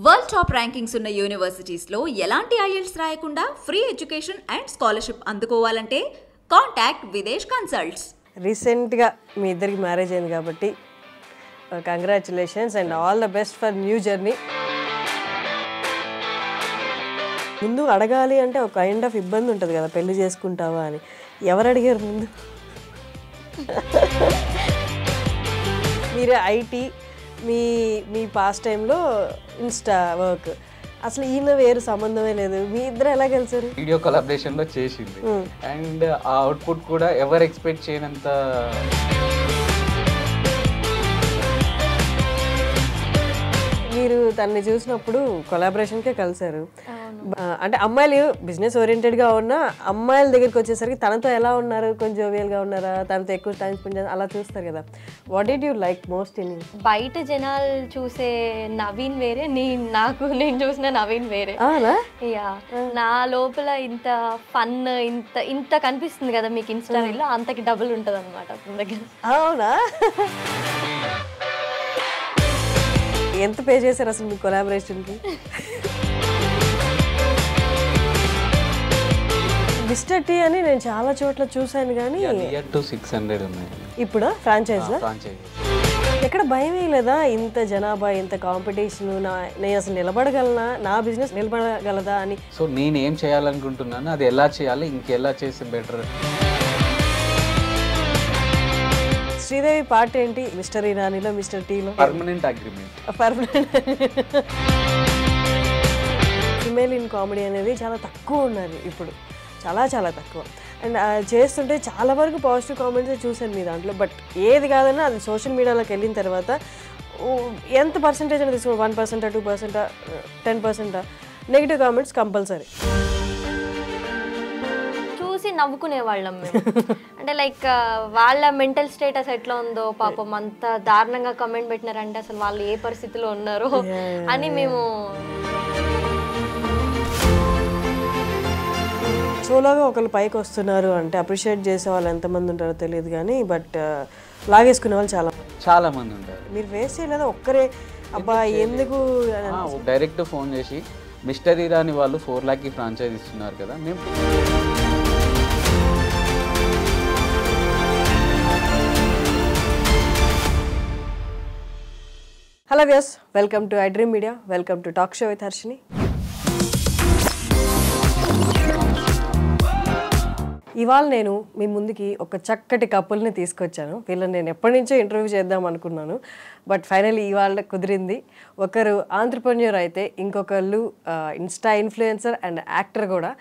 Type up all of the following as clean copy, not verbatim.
World top rankings ఉన్న యూనివర్సిటీస్లో ఎలాంటి IELTS రాయకుండా ఫ్రీ ఎడ్యుకేషన్ అండ్ స్కాలర్షిప్ అందుకోవాలంటే కాంటాక్ట్ విదేశ్ కన్సల్ట్స్. రీసెంట్గా మీ ఇద్దరికి మ్యారేజ్ అయింది కాబట్టి congratulations and all the best for new journey. ముందు అడగాలి అంటే ఒక కైండ్ ఆఫ్ ఇబ్బంది ఉంటుంది కదా, పెళ్లి చేసుకుంటావా అని. ఎవరు అడిగారు ముందు? మీరు ఐటీ, మీ పాస్ట్ టైంలో ఇన్స్టా వర్క్, అసలు ఈయన వేరు సంబంధమే లేదు. మీ ఇద్దరు ఎలా కలిసారు? వీడియో కొలాబరేషన్ లో చేసింది అండ్ ఆ అవుట్పుట్ కూడా ఎవరు ఎక్స్పెక్ట్ చేయనంత మీరు తనని చూసినప్పుడు కొలాబరేషన్కే కలిసారు. అంటే అమ్మాయిలు బిజినెస్ ఓరియంటెడ్గా ఉన్న అమ్మాయిల దగ్గరికి వచ్చేసరికి తనతో ఎలా ఉన్నారు, కొంచెం జోవియల్గా ఉన్నారా, తనతో ఎక్కువ టైం స్పెండ్ అలా చూస్తారు కదా. What did you like most in? బయట జనాలు చూసే నవీన్ వేరే, నేను చూసిన నవీన్ వేరే. యా, నా లోపల ఇంత ఫన్ ఇంత కనిపిస్తుంది కదా మీకు ఇన్స్టాగ్రామ్లో, అంతకి డబుల్ ఉంటుంది అనమాట దగ్గర. అవునా? ఎంత పే చేశారు అసలు మీ కొలాబరేషన్కి? మిస్టర్ టీ అని నేను చాలా చోట్ల చూశాను కానీ 600 ఉన్నాయి ఇప్పుడు ఫ్రాంచైజ్లో. ఎక్కడ భయం లేదా? ఇంత జనాభా, ఇంత కాంపిటీషన్, నేను అసలు నిలబడగలనా, నా బిజినెస్ నిలబడగలదా అని. సో నేను ఏం చేయాలనుకుంటున్నాను, అది ఎలా చేయాలి, ఇంకెలా చేస్తే బెటర్. శ్రీదేవి పార్ట్ ఏంటి మిస్టర్ ఇరానీలో, మిస్టర్ టీలో? Permanent agreement. Female in comedy అనేది చాలా తక్కువ ఉన్నారు ఇప్పుడు, చాలా చాలా తక్కువ. అండ్ చేస్తుంటే చాలా వరకు పాజిటివ్ కామెంట్స్ చూశాను మీ దాంట్లో. బట్ ఏది కాదన్నా అది సోషల్ మీడియాలోకి వెళ్ళిన తర్వాత ఎంత పర్సంటేజ్ అని తీసుకోండి, 1%, 2%, 10% నెగిటివ్ కామెంట్స్ కంపల్సరీ. చూసి నవ్వుకునే వాళ్ళం మేము. అంటే లైక్ వాళ్ళ మెంటల్ స్టేటస్ ఎట్లా ఉందో, పాపం అంత దారుణంగా కమెంట్ పెట్టినారంటే అసలు వాళ్ళు ఏ పరిస్థితిలో ఉన్నారో అని మేము సోలోగా ఒకళ్ళు పైకి వస్తున్నారు అంటే అప్రిషియేట్ చేసే వాళ్ళు ఎంతమంది ఉంటారో తెలియదు కానీ, బట్ లాగేసుకునే వాళ్ళు చాలా మంది ఉంటారు. మీరు ఫేస్ చేయలేదా ఒక్కరే? అబ్బా ఎందుకు? డైరెక్ట్ ఫోన్ చేసి మిస్టర్ ఇరానీ వాళ్ళు 4 lakhs ఫ్రాంచైజ్ ఇస్తున్నారు కదా, మేము hello views, welcome to iDream media, welcome to talk show with Harshini. ఇవాళ నేను మీ ముందుకి ఒక చక్కటి కపుల్ని తీసుకొచ్చాను. వీళ్ళని నేను ఎప్పటి నుంచో ఇంటర్వ్యూ చేద్దాం అనుకున్నాను, బట్ ఫైనల్లీ ఇవాళ కుదిరింది. ఒకరు ఆంట్రప్రెన్యూర్ అయితే ఇంకొకళ్ళు ఇన్స్టా ఇన్ఫ్లుయెన్సర్ అండ్ యాక్టర్ కూడా.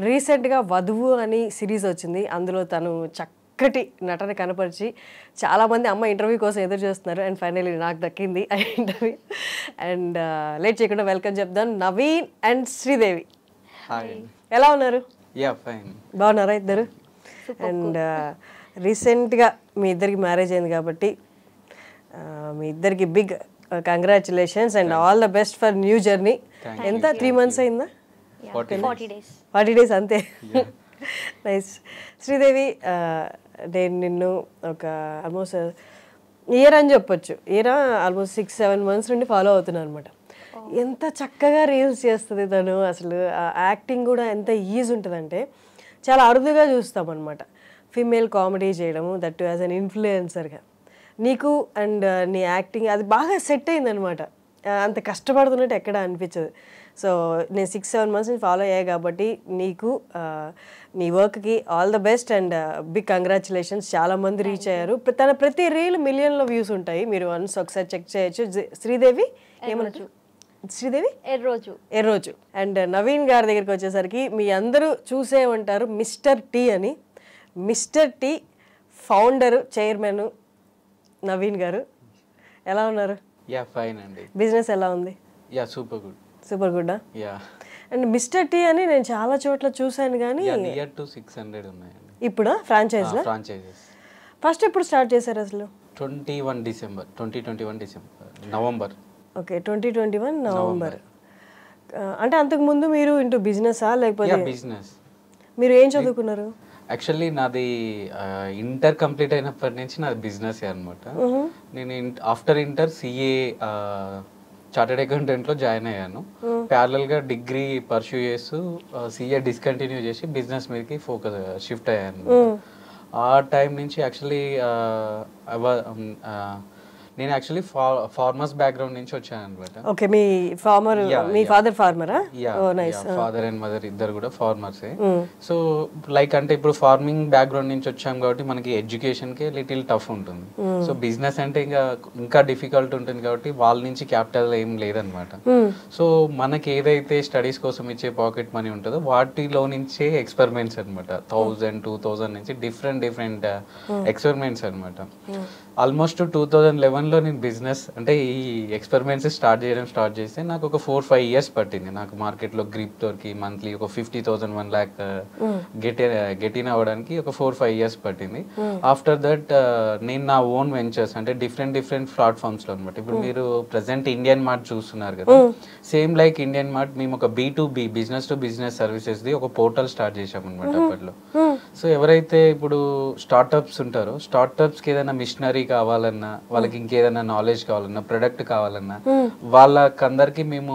రీసెంట్గా వధువు అని సిరీస్ వచ్చింది, అందులో తను చక్కటి నటన కనపరిచి చాలామంది అమ్మ ఇంటర్వ్యూ కోసం ఎదురు చూస్తున్నారు. అండ్ ఫైనల్లీ నాకు దక్కింది ఆ ఇంటర్వ్యూ. అండ్ లేట్ చేయకుండా వెల్కమ్ చెప్దాను నవీన్ అండ్ శ్రీదేవి. ఎలా ఉన్నారు? బాగున్నారా ఇద్దరు? అండ్ రీసెంట్గా మీ ఇద్దరికి మ్యారేజ్ అయింది కాబట్టి మీ ఇద్దరికి big congratulations and all the best for new journey. ఎంత 3 months అయిందా? 40 days అంతే. నైస్. శ్రీదేవి, నేను నిన్ను ఒక ఆల్మోస్ట్ ఇయర్ అని చెప్పొచ్చు, ఆల్మోస్ట్ 6-7 months నుండి ఫాలో అవుతున్నాను అనమాట. ఎంత చక్కగా రీల్స్ చేస్తుంది తను, అసలు యాక్టింగ్ కూడా ఎంత ఈజీ ఉంటుందంటే చాలా అరుదుగా చూస్తామన్నమాట ఫీమేల్ కామెడీ చేయడము, దట్ యాజ్ అన్ ఇన్ఫ్లుయెన్సర్గా. నీకు అండ్ నీ యాక్టింగ్ అది బాగా సెట్ అయిందనమాట, అంత కష్టపడుతున్నట్టు ఎక్కడ అనిపించదు. సో నేను 6-7 months నుంచి ఫాలో అయ్యాయి కాబట్టి నీకు నీ వర్క్కి all the best and big congratulations. చాలామంది రీచ్ అయ్యారు. తన ప్రతి రీల్ మిలియన్లో వ్యూస్ ఉంటాయి, మీరు వన్స్ ఒకసారి చెక్ చేయొచ్చు. శ్రీదేవి ఏమనొచ్చు? శ్రీదేవి ఎర్రోజు. అండ్ నవీన్ గారి దగ్గరికి వచ్చేసరికి మీ అందరూ చూసే ఉంటారు మిస్టర్ టీ అని. Mister T founder, chairman Naveen గారు. ఎలా ఉన్నారు? బిజినెస్ ఎలా ఉంది? Super good. And Mister T అని నేను చాలా చోట్ల చూశాను కానీ 600 ఉన్నాయి ఇప్పుడు ఫ్రాంచైజ్లో. ఫస్ట్ ఎప్పుడు స్టార్ట్ చేశారు అసలు? 2021 డిసెంబర్ నవంబర్. Okay, 2021 November. అంటే అంతకు ముందు మీరు ఇంటూ బిజినెసా లేకపోతే? బిజినెస్. మీరు ఏం చదువుకున్నారు? యాక్చువల్లీ నాది ఇంటర్ కంప్లీట్ అయినప్పటి నుంచి నాది బిజినెస్ అనమాట. నేను ఆఫ్టర్ ఇంటర్ సిఏ చార్టెడ్ అకౌంటెంట్లో జాయిన్ అయ్యాను. ప్యారలల్గా డిగ్రీ పర్సూ చేస్తూ సీఏ డిస్కంటిన్యూ చేసి బిజినెస్ మీదకి షిఫ్ట్ అయ్యాను. ఆ టైం నుంచి యాక్చువల్లీ నేను యాక్చువల్లీ ఫార్మర్స్ బ్యాక్గ్రౌండ్ నుంచి వచ్చాను అనమాట. ఓకే, మీ ఫాదర్ ఫార్మరా? ఫాదర్ అండ్ మదర్ ఇద్దరు కూడా ఫార్మర్సే. సో లైక్ అంటే ఇప్పుడు ఫార్మింగ్ బ్యాక్గ్రౌండ్ నుంచి వచ్చాం కాబట్టి మనకి ఎడ్యుకేషన్ కి లిటిల్ టఫ్ ఉంటుంది. సో బిజినెస్ అంటే ఇంకా డిఫికల్ట్ ఉంటుంది కాబట్టి వాళ్ళ నుంచి క్యాపిటల్ ఏం లేదనమాట. సో మనకి ఏదైతే స్టడీస్ కోసం ఇచ్చే పాకెట్ మనీ ఉంటుందో వాటిలో నుంచే ఎక్స్పెరిమెంట్స్ అనమాట. 1000-2000 నుంచి డిఫరెంట్ ఎక్స్పెరిమెంట్స్ అనమాట. ఆల్మోస్ట్ 2011లో నేను బిజినెస్ అంటే ఈ ఎక్స్పెరిమెంట్స్ స్టార్ట్ చేస్తే నాకు ఒక 4-5 years పట్టింది. నాకు మార్కెట్లో గ్రిప్ దొరికి మంత్లీ ఒక 50,000-1 lakh గెట్ ఇన్ అవ్వడానికి ఒక 4-5 years పట్టింది. ఆఫ్టర్ దట్ నేను నా ఓన్ వెంచర్స్ అంటే డిఫరెంట్ ప్లాట్ఫామ్స్లో అనమాట. ఇప్పుడు మీరు ప్రెసెంట్ ఇండియన్ మార్ట్ చూస్తున్నారు కదా, సేమ్ లైక్ ఇండియన్ మార్ట్ మేము ఒక B2B బిజినెస్ టు బిజినెస్ సర్వీసెస్ది ఒక పోర్టల్ స్టార్ట్ చేసాం అనమాట అప్పట్లో. సో ఎవరైతే ఇప్పుడు స్టార్ట్అప్స్ ఉంటారో స్టార్ట్అప్స్కి ఏదైనా మిషనరీ కావాలన్నా, వాళ్ళకి ఇంకేదైనా నాలెడ్జ్ కావాలన్నా, ప్రొడక్ట్ కావాలన్నా వాళ్ళకందరికి మేము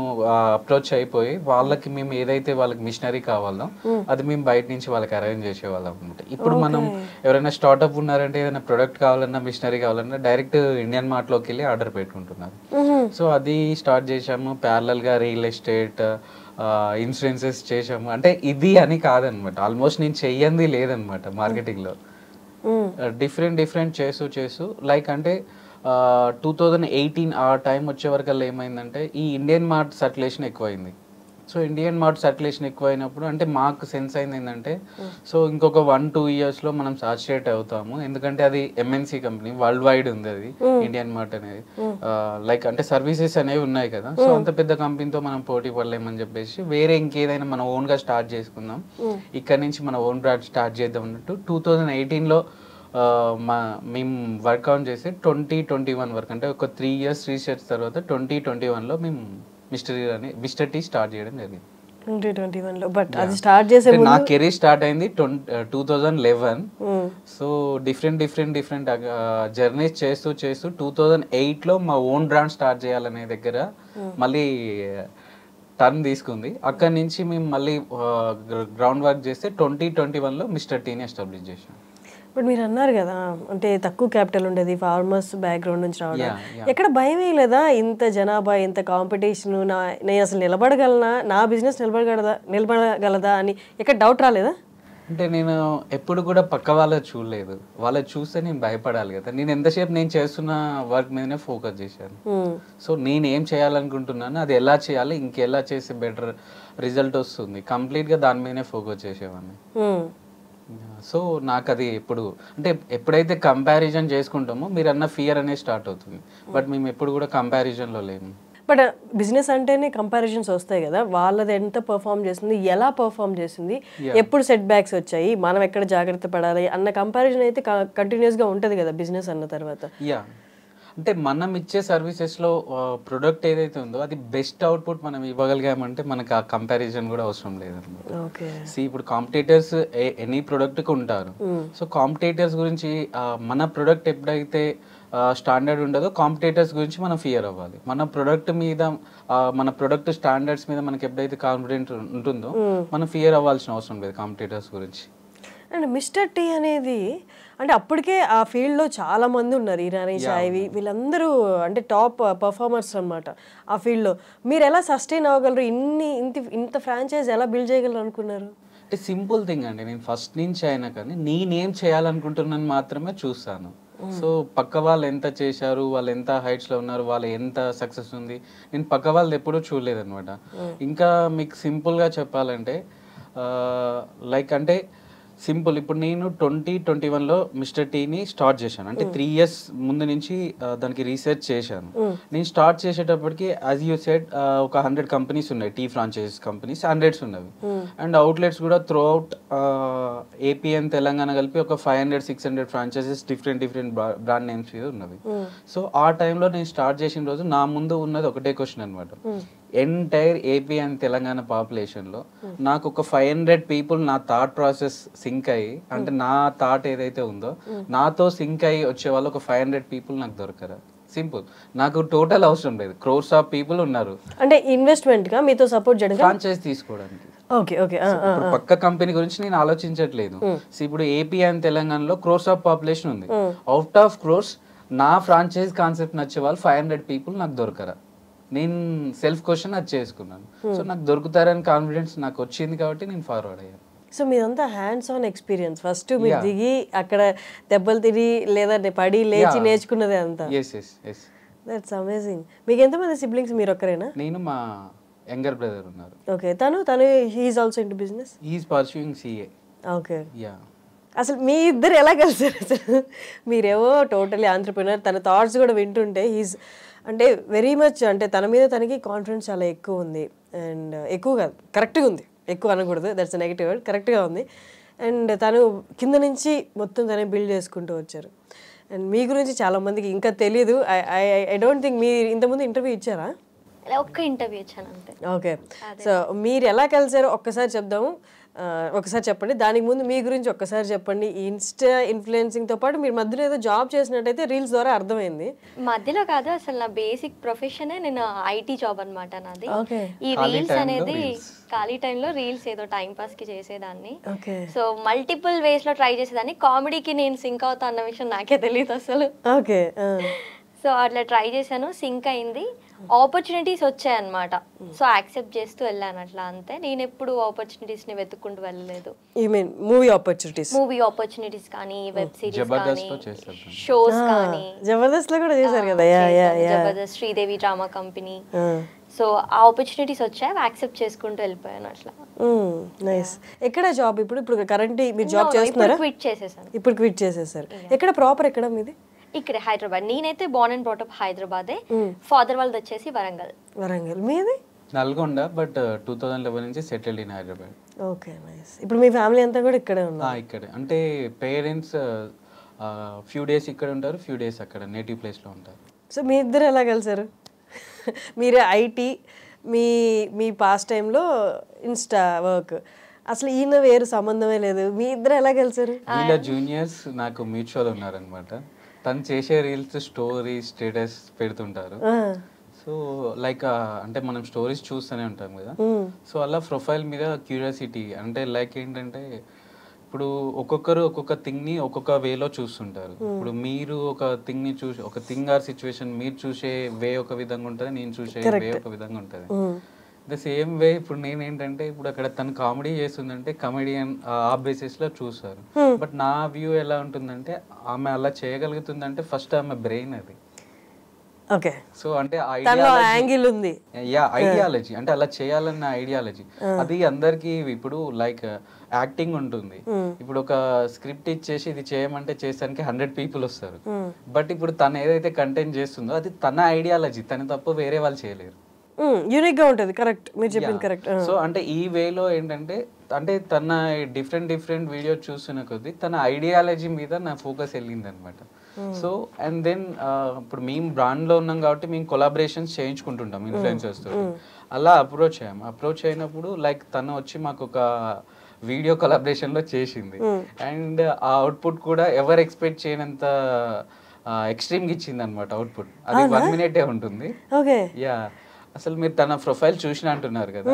అప్రోచ్ అయిపోయి వాళ్ళకి మేము ఏదైతే వాళ్ళకి మిషనరీ కావాలో అది మేము బయట నుంచి వాళ్ళకి అరేంజ్ చేసేవాళ్ళం అనమాట. ఇప్పుడు మనం ఎవరైనా స్టార్ట్అప్ ఉన్నారంటే ఏదైనా ప్రొడక్ట్ కావాలన్నా, మిషనరీ కావాలన్నా డైరెక్ట్ ఇండియన్ మార్ట్లోకి వెళ్ళి ఆర్డర్ పెట్టుకుంటున్నారు. సో అది స్టార్ట్ చేసాము. ప్యారలల్గా రియల్ ఎస్టేట్, ఇన్సూరెన్సెస్ చేసాము. అంటే ఇది అని కాదనమాట, ఆల్మోస్ట్ నేను చెయ్యంది లేదనమాట మార్కెటింగ్లో. డిఫరెంట్ చేస్తూ లైక్ అంటే 2018 ఆ టైం వచ్చే వరకల్లా ఏమైందంటే ఈ ఇండియన్ మార్ట్ సర్క్యులేషన్ ఎక్కువైంది. సో ఇండియన్ మార్ట్ సర్క్యులేషన్ ఎక్కువైనప్పుడు అంటే మాకు సెన్స్ అయింది ఏంటంటే సో ఇంకొక 1-2 yearsలో మనం సాచురేట్ అవుతాము. ఎందుకంటే అది ఎంఎన్సీ కంపెనీ, వరల్డ్ వైడ్ ఉంది అది ఇండియన్ మార్ట్ అనేది. లైక్ అంటే సర్వీసెస్ అనేవి ఉన్నాయి కదా, సో అంత పెద్ద కంపెనీతో మనం పోటీ పడలేమని చెప్పేసి వేరే ఇంకేదైనా మనం ఓన్గా స్టార్ట్ చేసుకుందాం, ఇక్కడ నుంచి మన ఓన్ బ్రాండ్ స్టార్ట్ చేద్దాం అన్నట్టు 2018లో మేము వర్కౌట్ చేసి 2021 వరకు అంటే ఒక 3 years రీసెర్చ్ తర్వాత 2021లో మేము మిస్టర్ టీ స్టార్ట్ చేయడం జరిగింది. 2021లో. బట్ అది స్టార్ట్ చేసే నా కెరీర్ స్టార్ట్ అయింది 2011. సో డిఫరెంట్ జర్నీస్ చేస్తూ 2008లో మా ఓన్ బ్రాండ్ స్టార్ట్ చేయాలనే దగ్గర మళ్ళీ టర్న్ తీసుకుంది. అక్కడి నుంచి మేము మళ్ళీ గ్రౌండ్ వర్క్ చేస్తే 2021లో మిస్టర్ టీని ఎస్టాబ్లిష్ చేసాం. ఇప్పుడు మీరు అన్నారు కదా అంటే తక్కువ క్యాపిటల్ ఉండేది, ఫార్మర్స్ బ్యాక్గ్రౌండ్ నుంచి రావడం, ఎక్కడ భయం లేదా? ఇంత జనాభా, ఇంత కాంపిటీషన్, నేను అసలు నిలబడగలనా, నా బిజినెస్ నిలబడగలదా అని ఎక్కడ డౌట్ రాలేదా? అంటే నేను ఎప్పుడు కూడా పక్క వాళ్ళది చూడలేదు, వాళ్ళది చూస్తే నేను భయపడాలి కదా. నేను ఎంతసేపు నేను చేస్తున్న వర్క్ మీదనే ఫోకస్ చేశాను. సో నేను ఏం చేయాలనుకుంటున్నాను, అది ఎలా చేయాలి, ఇంకెలా చేస్తే బెటర్ రిజల్ట్ వస్తుంది, కంప్లీట్గా దాని మీదనే ఫోకస్ చేసేవాడిని. సో నాకు అది ఎప్పుడైతే కంపారిజన్ చేసుకుంటామో మీరు అన్న ఫియర్ అనేది స్టార్ట్ అవుతుంది. బట్ మేము ఎప్పుడు కూడా కంపారిజన్లో లేము. బట్ బిజినెస్ అంటేనే కంపారిజన్స్ వస్తాయి కదా, వాళ్ళది ఎంత పర్ఫామ్ చేస్తుంది, ఎలా పర్ఫామ్ చేస్తుంది, ఎప్పుడు సెట్ బ్యాక్స్ వచ్చాయి, మనం ఎక్కడ జాగ్రత్త పడాలి అన్న కంపారిజన్ అయితే కంటిన్యూస్గా ఉంటుంది కదా బిజినెస్ అన్న తర్వాత. అంటే మనం ఇచ్చే సర్వీసెస్లో ప్రొడక్ట్ ఏదైతే ఉందో అది బెస్ట్ అవుట్పుట్ మనం ఇవ్వగలిగామంటే మనకు ఆ కంపారిజన్ కూడా అవసరం లేదన్నమాట. ఇప్పుడు కాంపిటీటర్స్ ఎనీ ప్రొడక్ట్కి ఉంటారు. సో కాంపిటీటర్స్ గురించి మన ప్రొడక్ట్ ఎప్పుడైతే స్టాండర్డ్ ఉండదో కాంపిటీటర్స్ గురించి మనం ఫియర్ అవ్వాలి. మన ప్రొడక్ట్ మీద మన ప్రొడక్ట్ స్టాండర్డ్స్ మీద మనకి ఎప్పుడైతే కాన్ఫిడెంట్ ఉంటుందో మనం ఫియర్ అవ్వాల్సిన అవసరం లేదు కాంపిటీటర్స్ గురించి. అండ్ మిస్టర్ టీ అనేది అంటే అప్పటికే ఆ ఫీల్డ్లో చాలా మంది ఉన్నారు, ఇరానీ చాయ్వి వీళ్ళందరూ అంటే టాప్ పర్ఫార్మర్స్ అనమాట ఆ ఫీల్డ్లో. మీరు ఎలా సస్టైన్ అవ్వగలరు, ఇంత ఫ్రాంచైజ్ ఎలా బిల్డ్ చేయగలరు అనుకున్నారు? అంటే సింపుల్ థింగ్ అండి, నేను ఫస్ట్ నుంచి అయినా కానీ నేనేం చేయాలనుకుంటున్నాను మాత్రమే చూస్తాను. సో పక్క వాళ్ళు ఎంత చేశారు, వాళ్ళు ఎంత హైట్స్లో ఉన్నారు, వాళ్ళు ఎంత సక్సెస్ ఉంది, నేను పక్క వాళ్ళది ఎప్పుడూ చూడలేదన్నమాట. ఇంకా మీకు సింపుల్గా చెప్పాలంటే లైక్ అంటే సింపుల్, ఇప్పుడు నేను 2021లో మిస్టర్ టీని స్టార్ట్ చేశాను. అంటే 3 years ముందు నుంచి దానికి రీసెర్చ్ చేశాను. నేను స్టార్ట్ చేసేటప్పటికి యాజ్ యూ సెడ్ ఒక 100 కంపెనీస్ ఉన్నాయి, టీ ఫ్రాంచైజ్ కంపెనీస్ 100s ఉన్నవి. అండ్ అవుట్లెట్స్ కూడా through out AP and Telangana కలిపి ఒక 500-600 ఫ్రాంచైజెస్ డిఫరెంట్ బ్రాండ్ నేమ్స్ మీద ఉన్నవి. సో ఆ టైంలో నేను స్టార్ట్ చేసిన రోజు నా ముందు ఉన్నది ఒకటే క్వశ్చన్ అనమాట, ఎంటైర్ ఏపీ అండ్ తెలంగాణ పాపులేషన్లో నాకు ఒక 500 people నా థాట్ ప్రాసెస్ సింక్ అయ్యి, అంటే నా థాట్ ఏదైతే ఉందో నాతో సింక్ అయ్యి వచ్చే వాళ్ళు ఒక 500 people నాకు దొరకరా? సింపుల్. నాకు టోటల్ అవసరం లేదు, క్రోర్స్ ఆఫ్ పీపుల్ ఉన్నారు. అంటే ఇన్వెస్ట్మెంట్ గా మీతో సపోర్ట్ చేయడం, ఫ్రాంచైజ్ తీసుకోవడానికి. Okay okay. ఇప్పుడు పక్క కంపెనీ గురించి నేను ఆలోచించట్లేదు. ఇప్పుడు ఏపీ అండ్ తెలంగాణలో క్రోర్స్ ఆఫ్ పాపులేషన్ ఉంది. అవుట్ ఆఫ్ క్రోర్స్ నా ఫ్రాంచైజ్ కాన్సెప్ట్ నచ్చే వాళ్ళు 500 పీపుల్ నాకు దొరకరా? నేను సెల్ఫ్ క్వశ్చన్ అది చేసుకున్నాను. సో నాకు దొరుకుతారని కాన్ఫిడెన్స్ నాకు వచ్చింది కాబట్టి నేను ఫార్వర్డ్ అయ్యాను. సో మీదంతా హ్యాండ్స్ ఆన్ ఎక్స్పీరియన్స్. ఫస్ట్ మీరు దిగి అక్కడ దెబ్బలు తిరిగి లేదా పడి లేచి నేర్చుకున్నదే అంతా. That's amazing. మీకు ఎంతమంది సిబ్లింగ్స్? మీరు ఒక్కరేనా? నేను, మా యంగర్ బ్రదర్ ఉన్నారు. ఓకే. తను he's also into business. He's pursuing CA. Okay. Yeah. అసలు మీ ఇద్దరు ఎలా కలిసారు అసలు? మీరేవో టోటలీ ఆంట్రప్రెన్యూర్, తన థాట్స్ కూడా వింటుంటే హీస్ అంటే వెరీ మచ్, అంటే తన మీద తనకి కాన్ఫిడెన్స్ చాలా ఎక్కువ ఉంది. అండ్ ఎక్కువ కాదు, కరెక్ట్గా ఉంది, ఎక్కువ అనకూడదు, దట్స్ నెగటివ్ వర్డ్, కరెక్ట్గా ఉంది. అండ్ తను కింద నుంచి మొత్తం తనే బిల్డ్ చేసుకుంటూ వచ్చారు. అండ్ మీ గురించి చాలామందికి ఇంకా తెలియదు. ఐ డోంట్ థింక్ మీరు ఇంతకుముందు ఇంటర్వ్యూ ఇచ్చారా? ఒక్క ఇంటర్వ్యూ ఇచ్చాను అంతే. ఓకే. సో మీరు ఎలా కలిసారో ఒక్కసారి చెప్దాము. ఒకసారి చెప్పండి. దానికి ముందు మీ గురించి ఒక్కసారి చెప్పండి. ఈ ఇన్స్టా ఇన్ఫ్లుయెన్సింగ్తో పాటు మీరు మధ్యలో ఏదో జాబ్ చేసినట్టయితే రీల్స్ ద్వారా అర్థమైంది. మధ్యలో కాదు, అసలు నా బేసిక్ ప్రొఫెషనే నేను ఐటీ జాబ్ అనమాట నాది. ఈ రీల్స్ అనేది ఖాళీ టైంలో రీల్స్ ఏదో టైం పాస్ కి చేసేదాన్ని. సో మల్టిపుల్ వేస్ లో ట్రై చేసేదాన్ని. కామెడీకి నేను సింక్ అవుతా అన్న విషయం నాకే తెలియదు అసలు. ఓకే. సో అట్లా ట్రై చేశాను, సింక్ అయింది, ఆపర్చునిటీస్ వచ్చాయన్నమాట. సో యాక్సెప్ట్ చేస్తూ వెళ్ళాను అట్లా, అంతే. నేను ఎప్పుడు ఆపర్చునిటీస్ ని వెతుక్కుంటూ వెళ్ళలేదు. యు మీన్ మూవీ ఆపర్చునిటీస్ కానీ, వెబ్ సిరీస్ కానీ, షోస్ కానీ. జబర్దస్త్ లో కూడా చేశారు కదా. Jabardasth, Sridevi drama company. So ఆ ఆపర్చునిటీస్ వచ్చాయి, యాక్సెప్ట్ చేసుకుంటూ వెళ్ళిపోయాను అట్లా. నైస్. ఎక్కడ జాబ్ ఇప్పుడు కరెంట్ మీరు జాబ్ చేస్తున్నారా? క్విట్ చేసేసాను. ఇప్పుడు క్విట్ చేసేసారు. ఎక్కడ ప్రాపర్ ఎక్కడ మీది? ఇక్కడ హైదరాబాద్. నేనైతే బోర్న్ అండ్ బ్రాట్ అప్ హైదరాబాదే. ఫాదర్ వాళ్ళది వచ్చేసి వరంగల్. మీది నల్గొండ, బట్ 2011 నుంచి settled in Hyderabad. Okay, nice. ఇప్పుడు మీ ఫ్యామిలీ అంతా కూడా ఇక్కడే ఉన్నారు? ఇక్కడే. అంటే పేరెంట్స్ ఫ్యూ డేస్ ఇక్కడ ఉంటారు, ఫ్యూ డేస్ అక్కడ నేటివ్ ప్లేస్ లో ఉంటారు. సో మీ ఇద్దరు ఎలా కలిసారు? మీరే ఐటీ, మీ పాస్ట్ టైంలో ఇన్స్టా వర్క్, అసలు ఈయన వేరు, సంబంధమే లేదు. మీ ఇద్దరు ఎలా కలిసారు? వీళ్ళ జూనియర్స్ నాకు మ్యూచువల్ ఉన్నారనమాట. తను చేసే రీల్స్ స్టోరీ స్టేటస్ పెడుతుంటారు. సో లైక్ అంటే మనం స్టోరీస్ చూస్తూనే ఉంటాం కదా. సో అలా ప్రొఫైల్ మీద క్యూరియాసిటీ, అంటే లైక్ ఏంటంటే ఇప్పుడు ఒక్కొక్కరు ఒక్కొక్క థింగ్ ని ఒక్కొక్క వేలో చూస్తుంటారు. ఇప్పుడు మీరు ఒక థింగ్ ని చూసి, ఒక థింగ్ ఆర్ సిచ్యువేషన్ మీరు చూసే వే ఒక విధంగా ఉంటుంది, నేను చూసే వే ఒక విధంగా ఉంటుంది. ద సేమ్ వే ఇప్పుడు నేనేంటంటే, ఇప్పుడు అక్కడ తను కామెడీ చేస్తుందంటే కమెడియన్ ఆ బేసిస్ లో చూస్తారు. బట్ నా వ్యూ ఎలా ఉంటుందంటే, ఆమె అలా చేయగలుగుతుందంటే ఫస్ట్ ఆమె బ్రెయిన్ అది. ఓకే. సో అంటే ఐడియాలజీ అంటే అలా చేయాలన్న ఐడియాలజీ అది అందరికి. ఇప్పుడు లైక్ యాక్టింగ్ ఉంటుంది, ఇప్పుడు ఒక స్క్రిప్ట్ ఇచ్చేసి ఇది చేయమంటే చేసానికి 100 పీపుల్ వస్తారు. బట్ ఇప్పుడు తను ఏదైతే కంటెంట్ చేస్తుందో అది తన ఐడియాలజీ, తను తప్ప వేరే వాళ్ళు చేయలేరు. యూనిక్ గా ఉంటుంది. కరెక్ట్, మీరు చెప్పింది కరెక్ట్. సో అంటే ఈ వేలో ఏంటంటే, అంటే తన డిఫరెంట్ వీడియో చూస్తున్న కొద్దీ తన ఐడియాలజీ మీద నా ఫోకస్ వెళ్ళింది అనమాట. సో అండ్ దెన్ ఇప్పుడు మేము బ్రాండ్ లో ఉన్నాం కాబట్టి మేము కొలాబరేషన్స్ చేయించుకుంటుంటాం ఇన్ఫ్లుయెన్సర్స్ తో. అలా అప్రోచ్ అయినప్పుడు లైక్ తను వచ్చి మాకు ఒక వీడియో కొలాబరేషన్ లో చేసింది. అండ్ ఆ అవుట్పుట్ కూడా ఎవరు ఎక్స్పెక్ట్ చేయనంత ఎక్స్ట్రీమ్ గా ఇచ్చింది అనమాట. అవుట్పుట్ అది 1 minute ఉంటుంది. యా, అసలు మీరు తన ప్రొఫైల్ చూసిన అంటున్నారు కదా,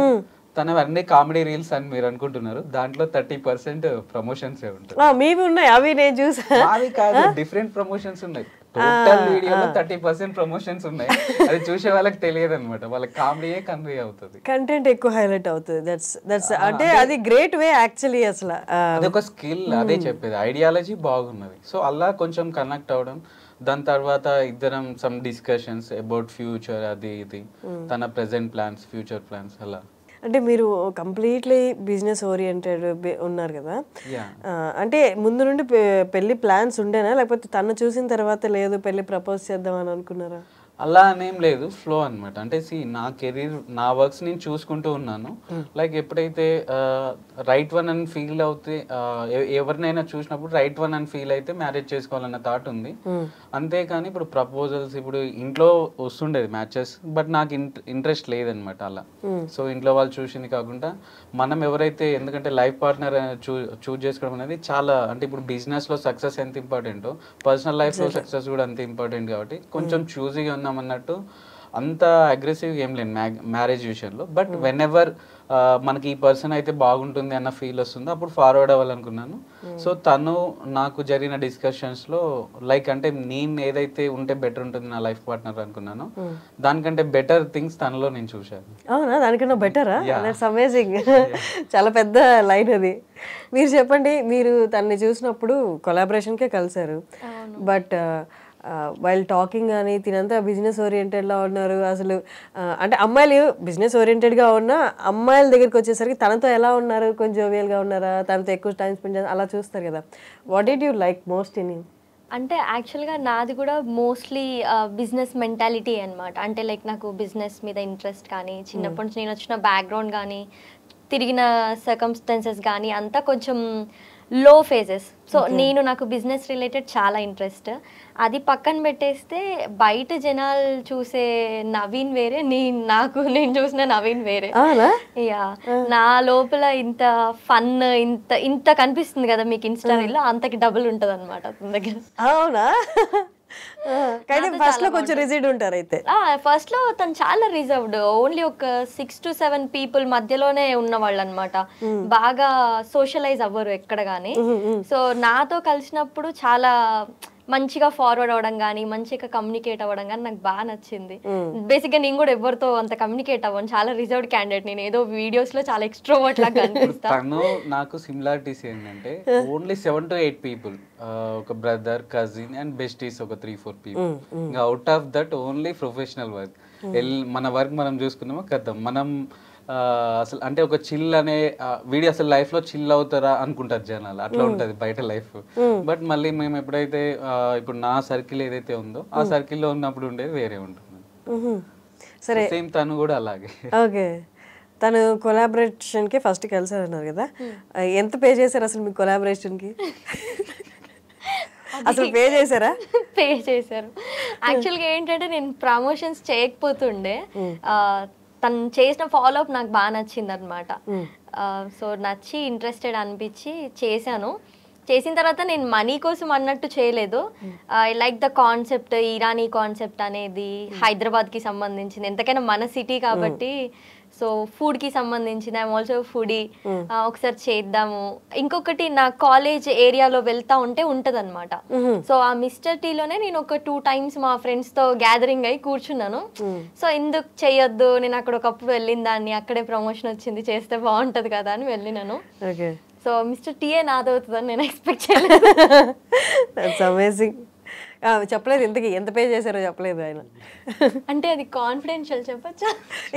తన అన్ని కామెడీ రీల్స్ అని మీరు అనుకుంటున్నారు, దాంట్లో 30% ప్రమోషన్స్ ఉంటాయి. మీవి ఉన్నాయి, అవి నేను చూసాను. అవి కాదు, డిఫరెంట్ ప్రమోషన్స్ ఉన్నాయి. టోటల్ వీడియోలో 30% ప్రమోషన్స్ ఉన్నాయి. అది చూసే వాళ్ళకి తెలియదు అనమాట, వాళ్ళకి కామెడీయే కన్వే అవుతుంది, కంటెంట్ ఎక్కువ హైలైట్ అవుతుంది. దట్స్ అంటే అది గ్రేట్ వే యాక్చువల్లీ. అసలు అది ఒక స్కిల్, అదే చెప్పేది, ఐడియాలజీ బాగున్నది. సో అలా కొంచెం కనెక్ట్ అవడం, దాని తర్వాత ఇద్దరం సమ్ డిస్కషన్స్ అబౌట్ ఫ్యూచర్, అది ఇది, తన ప్రెసెంట్ ప్లాన్స్, ఫ్యూచర్ ప్లాన్స్. అలా అంటే మీరు కంప్లీట్లీ బిజినెస్ ఓరియంటెడ్ ఉన్నారు కదా. అంటే ముందు నుండి పెళ్లి ప్లాన్స్ ఉండేనా, లేకపోతే తను చూసిన తర్వాత లేదు పెళ్లి ప్రపోజ్ చేద్దాం అని అనుకున్నారా? అలా అనేం లేదు, ఫ్లో అనమాట. అంటే నా కెరీర్, నా వర్క్స్ నేను చూసుకుంటూ ఉన్నాను. లైక్ ఎప్పుడైతే రైట్ వన్ అని ఫీల్ అవుతే, ఎవరినైనా చూసినప్పుడు రైట్ వన్ అని ఫీల్ అయితే మ్యారేజ్ చేసుకోవాలన్న థాట్ ఉంది. అంతేకాని ఇప్పుడు ప్రపోజల్స్ ఇప్పుడు ఇంట్లో వస్తుండేది మ్యాచెస్, బట్ నాకు ఇంట్రెస్ట్ లేదనమాట అలా. సో ఇంట్లో వాళ్ళు చూసింది కాకుండా మనం ఎవరైతే, ఎందుకంటే లైఫ్ పార్ట్నర్ చూజ్ చేసుకోవడం అనేది చాలా, అంటే ఇప్పుడు బిజినెస్లో సక్సెస్ ఎంత ఇంపార్టెంటో పర్సనల్ లైఫ్లో సక్సెస్ కూడా అంత ఇంపార్టెంట్. కాబట్టి కొంచెం చూజీగా ఉన్నాం అన్నట్టు, అంత అగ్రెసివ్గా ఏం లేదు మ్యారేజ్ విషయంలో. బట్ వెన్ ఎవర్ మనకి ఈ పర్సన్ అయితే బాగుంటుంది అన్న ఫీల్ వస్తుందో అప్పుడు ఫార్వర్డ్ అవ్వాలనుకున్నాను. సో తను నాకు జరిగిన డిస్కషన్స్లో లైక్, అంటే నేను ఏదైతే ఉంటే బెటర్ ఉంటుంది నా లైఫ్ పార్ట్నర్ అనుకున్నాను, దానికంటే బెటర్ థింగ్స్ తనలో నేను చూశాను. అవునా, దానికన్నా బెటరా? That's amazing. చాలా పెద్ద లైన్ అది. మీరు చెప్పండి, మీరు తనని చూసినప్పుడు కొలాబరేషన్కే కలిసారు, బట్ వైల్ టాకింగ్ కానీ తినంతా బిజినెస్ ఓరియంటెడ్లా ఉన్నారు అసలు. అంటే అమ్మాయిలు బిజినెస్ ఓరియంటెడ్గా ఉన్న అమ్మాయిల దగ్గరికి వచ్చేసరికి తనతో ఎలా ఉన్నారు, కొంచెం జోవియల్గా ఉన్నారా, తనతో ఎక్కువ టైం స్పెండ్ చేయాలి అలా చూస్తారు కదా. What did you like most in him? అంటే యాక్చువల్గా నాది కూడా మోస్ట్లీ బిజినెస్ మెంటాలిటీ అనమాట. అంటే లైక్ నాకు బిజినెస్ మీద ఇంట్రెస్ట్ కానీ, చిన్నప్పటి నుంచి నేను వచ్చిన బ్యాక్గ్రౌండ్ కానీ, తిరిగిన సర్కమ్స్టాన్సెస్ కానీ అంతా కొంచెం లో ఫేజెస్. సో నాకు బిజినెస్ రిలేటెడ్ చాలా ఇంట్రెస్ట్. అది పక్కన పెట్టేస్తే బయట జనాలు చూసే నవీన్ వేరే, నేను చూసిన నవీన్ వేరే. యా, నా లోపల ఇంత ఫన్, ఇంత కనిపిస్తుంది కదా మీకు ఇన్స్టా రీల్లో, అంతకి డబుల్ ఉంటుంది అనమాట అతని దగ్గర. అవునా? ఫస్ట్ లో కొంచెం రిజిడ్ ఉంటారు అయితే. ఫస్ట్ లో తను చాలా రిజర్వ్డ్, ఓన్లీ ఒక 6 to 7 పీపుల్ మధ్యలోనే ఉన్నవాళ్ళు అనమాట. బాగా సోషలైజ్ అవ్వరు ఎక్కడ గానీ. సో నాతో కలిసినప్పుడు చాలా మంచిగా ఫార్వర్డ్ అవ్వడం కానీ, మంచిగా కమ్యూనికేట్ అవ్వడం కానీ నాకు బాగా నచ్చింది. బేసిక్గా నేను కూడా ఎవరితో అంత కమ్యూనికేట్ అవ్వను, చాలా రిజర్వ్డ్ క్యాండిడేట్. నేను ఏదో వీడియోస్ లో చాలా ఎక్స్ట్రోవర్ట్ లాగా కనిపిస్తాను. తను నాకు సిమిలారిటీస్ ఏంటంటే ఓన్లీ 7 to 8 పీపుల్, ఒక బ్రదర్, కజిన్ అండ్ బెస్టీస్ ఒక 3-4 పీపుల్. ఇంకా out of that only professional work. మన వర్క్ మనం చూసుకున్నామో కదా. మనం అసలు అంటే ఒక చిల్ అనే వీడియో, అసలు లైఫ్ లో చిల్ అవుతారా అనుకుంటారు జనాలు, అట్లా ఉంటది బయట లైఫ్. బట్ మళ్ళీ మేము ఎప్పుడైతే ఇప్పుడు నా సర్కిల్ ఏదైతే ఉందో ఆ సర్కిల్లో ఉన్నప్పుడు ఉండేది వేరే ఉంటుంది. సరే, సేమ్ తను కూడా అలాగే. ఓకే, తను కొలాబరేషన్కి ఫస్ట్ కలిసారన్నారు కదా, ఎంత పే చేశారు అసలు మీ కొలాబరేషన్కి? అసలు పే చేశారా? పే చేశారు. యాక్చువల్గా ఏంటంటే నేను ప్రమోషన్స్ చేయకపోతుండే, తను చేసిన ఫాలో అప్ నాకు బాగా నచ్చింది అనమాట. సో నచ్చి ఇంట్రెస్టెడ్ అనిపించి చేశాను. చేసిన తర్వాత నేను మనీ కోసం అన్నట్టు చేయలేదు. I like the concept, Irani concept అనేది హైదరాబాద్కి సంబంధించింది, ఎంతకైనా మన సిటీ కాబట్టి. సో ఫుడ్కి సంబంధించింది, ఐఎమ్ ఆల్సో ఫుడీ, ఒకసారి చేద్దాము. ఇంకొకటి నా కాలేజ్ ఏరియాలో వెళ్తా ఉంటే ఉంటుంది అనమాట. సో ఆ మిస్టర్ టీలోనే నేను ఒక 2 times మా ఫ్రెండ్స్తో గ్యాదరింగ్ అయి కూర్చున్నాను. సో ఎందుకు చేయొద్దు, నేను అక్కడ ఒకప్పుడు వెళ్ళిన దాన్ని, అక్కడే ప్రమోషన్ వచ్చింది, చేస్తే బాగుంటుంది కదా అని వెళ్ళినాను. సో మిస్టర్ టీఏ నాదవుతుందని నేను ఎక్స్పెక్ట్ చేయలేదు. చెప్పలేదు, ఇంతకీ ఎంత పే చేశారో చెప్పలేదు ఆయన. అంటే అది కాన్ఫిడెన్షియల్ చెప్పచ్చా?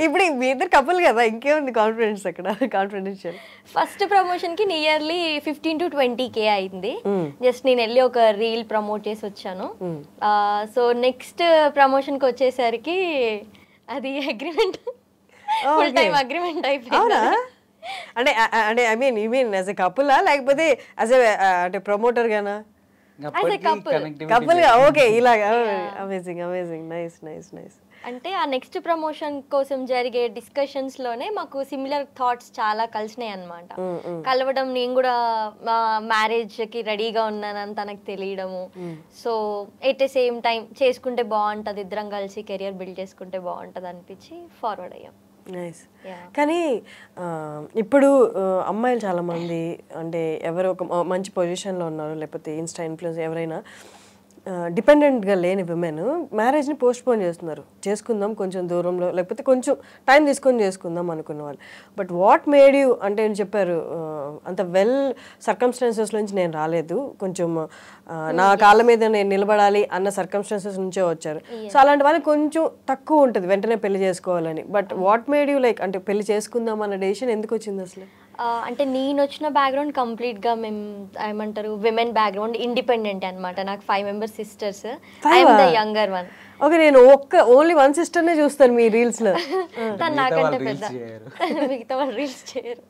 ఇప్పుడు మీ ఇద్దరు కపుల్ కదా, ఇంకేముంది కాన్ఫిడెన్స్ అక్కడ, కాన్ఫిడెన్షియల్. ఫస్ట్ ప్రమోషన్ కి నియర్లీ 15 to 20K అయింది. జస్ట్ నేను వెళ్ళి ఒక రీల్ ప్రమోట్ చేసి వచ్చాను. సో నెక్స్ట్ ప్రమోషన్ కి వచ్చేసరికి అది అగ్రిమెంట్, ఫుల్ టైం అగ్రిమెంట్ అయిపోయింది. అంటే I mean you mean as a కపులా, లేకపోతే యాజ్ ఎ అంటే ప్రమోటర్ గానా? ఓకే, ఇలాగా. Amazing, amazing, nice nice nice. అంటే ఆ నెక్స్ట్ ప్రమోషన్ కోసం జరిగే డిస్కషన్స్ లోనే మాకు సిమిలర్ థాట్స్ చాలా కలిసినాయి అన్నమాట. కలవడం, నేను కూడా మ్యారేజ్ కి రెడీగా ఉన్నానని తనకు తెలియడము. So at the same time చేసుకుంటే బాగుంటది, ఇద్దరం కలిసి కెరియర్ బిల్డ్ చేసుకుంటే బాగుంటది అనిపించి ఫార్వర్డ్ అయ్యాం. నైస్. కానీ ఇప్పుడు అమ్మాయిలు చాలామంది, అంటే ఎవరు ఒక మంచి పొజిషన్లో ఉన్నారు, లేకపోతే ఇన్స్టా ఇన్ఫ్లుయెన్స్ ఎవరైనా డిపెండెంట్గా లేని విమెన్ మ్యారేజ్ని పోస్ట్పోన్ చేస్తున్నారు. చేసుకుందాం కొంచెం దూరంలో, లేకపోతే కొంచెం టైం తీసుకొని చేసుకుందాం అనుకున్న వాళ్ళు. బట్ వాట్ మేడ్ యూ, అంటే నేను చెప్పారు అంత వెల్ సర్కమ్స్టాన్సెస్ నుంచి నేను రాలేదు, కొంచెం నా కాళ్ళ మీద నేను నిలబడాలి అన్న సర్కమ్స్టాన్సెస్ నుంచే వచ్చారు. సో అలాంటి వాళ్ళకి కొంచెం తక్కువ ఉంటుంది వెంటనే పెళ్లి చేసుకోవాలని. But what made you like, అంటే పెళ్లి చేసుకుందాం అన్న డెసిషన్ ఎందుకు వచ్చింది అసలు? అంటే నేను వచ్చిన బ్యాక్గ్రౌండ్ కంప్లీట్గా మేము ఏమంటారు విమెన్ బ్యాక్గ్రౌండ్, ఇండిపెండెంట్ అనమాట. నాకు 5 members sisters, I'm the younger one. Okay, నేను ఓన్లీ 1 సిస్టర్నే చూస్తాను మీ రీల్స్లో. తను నాకంటే పెద్ద, మిగతా వాళ్ళు రీల్స్ చేయరు.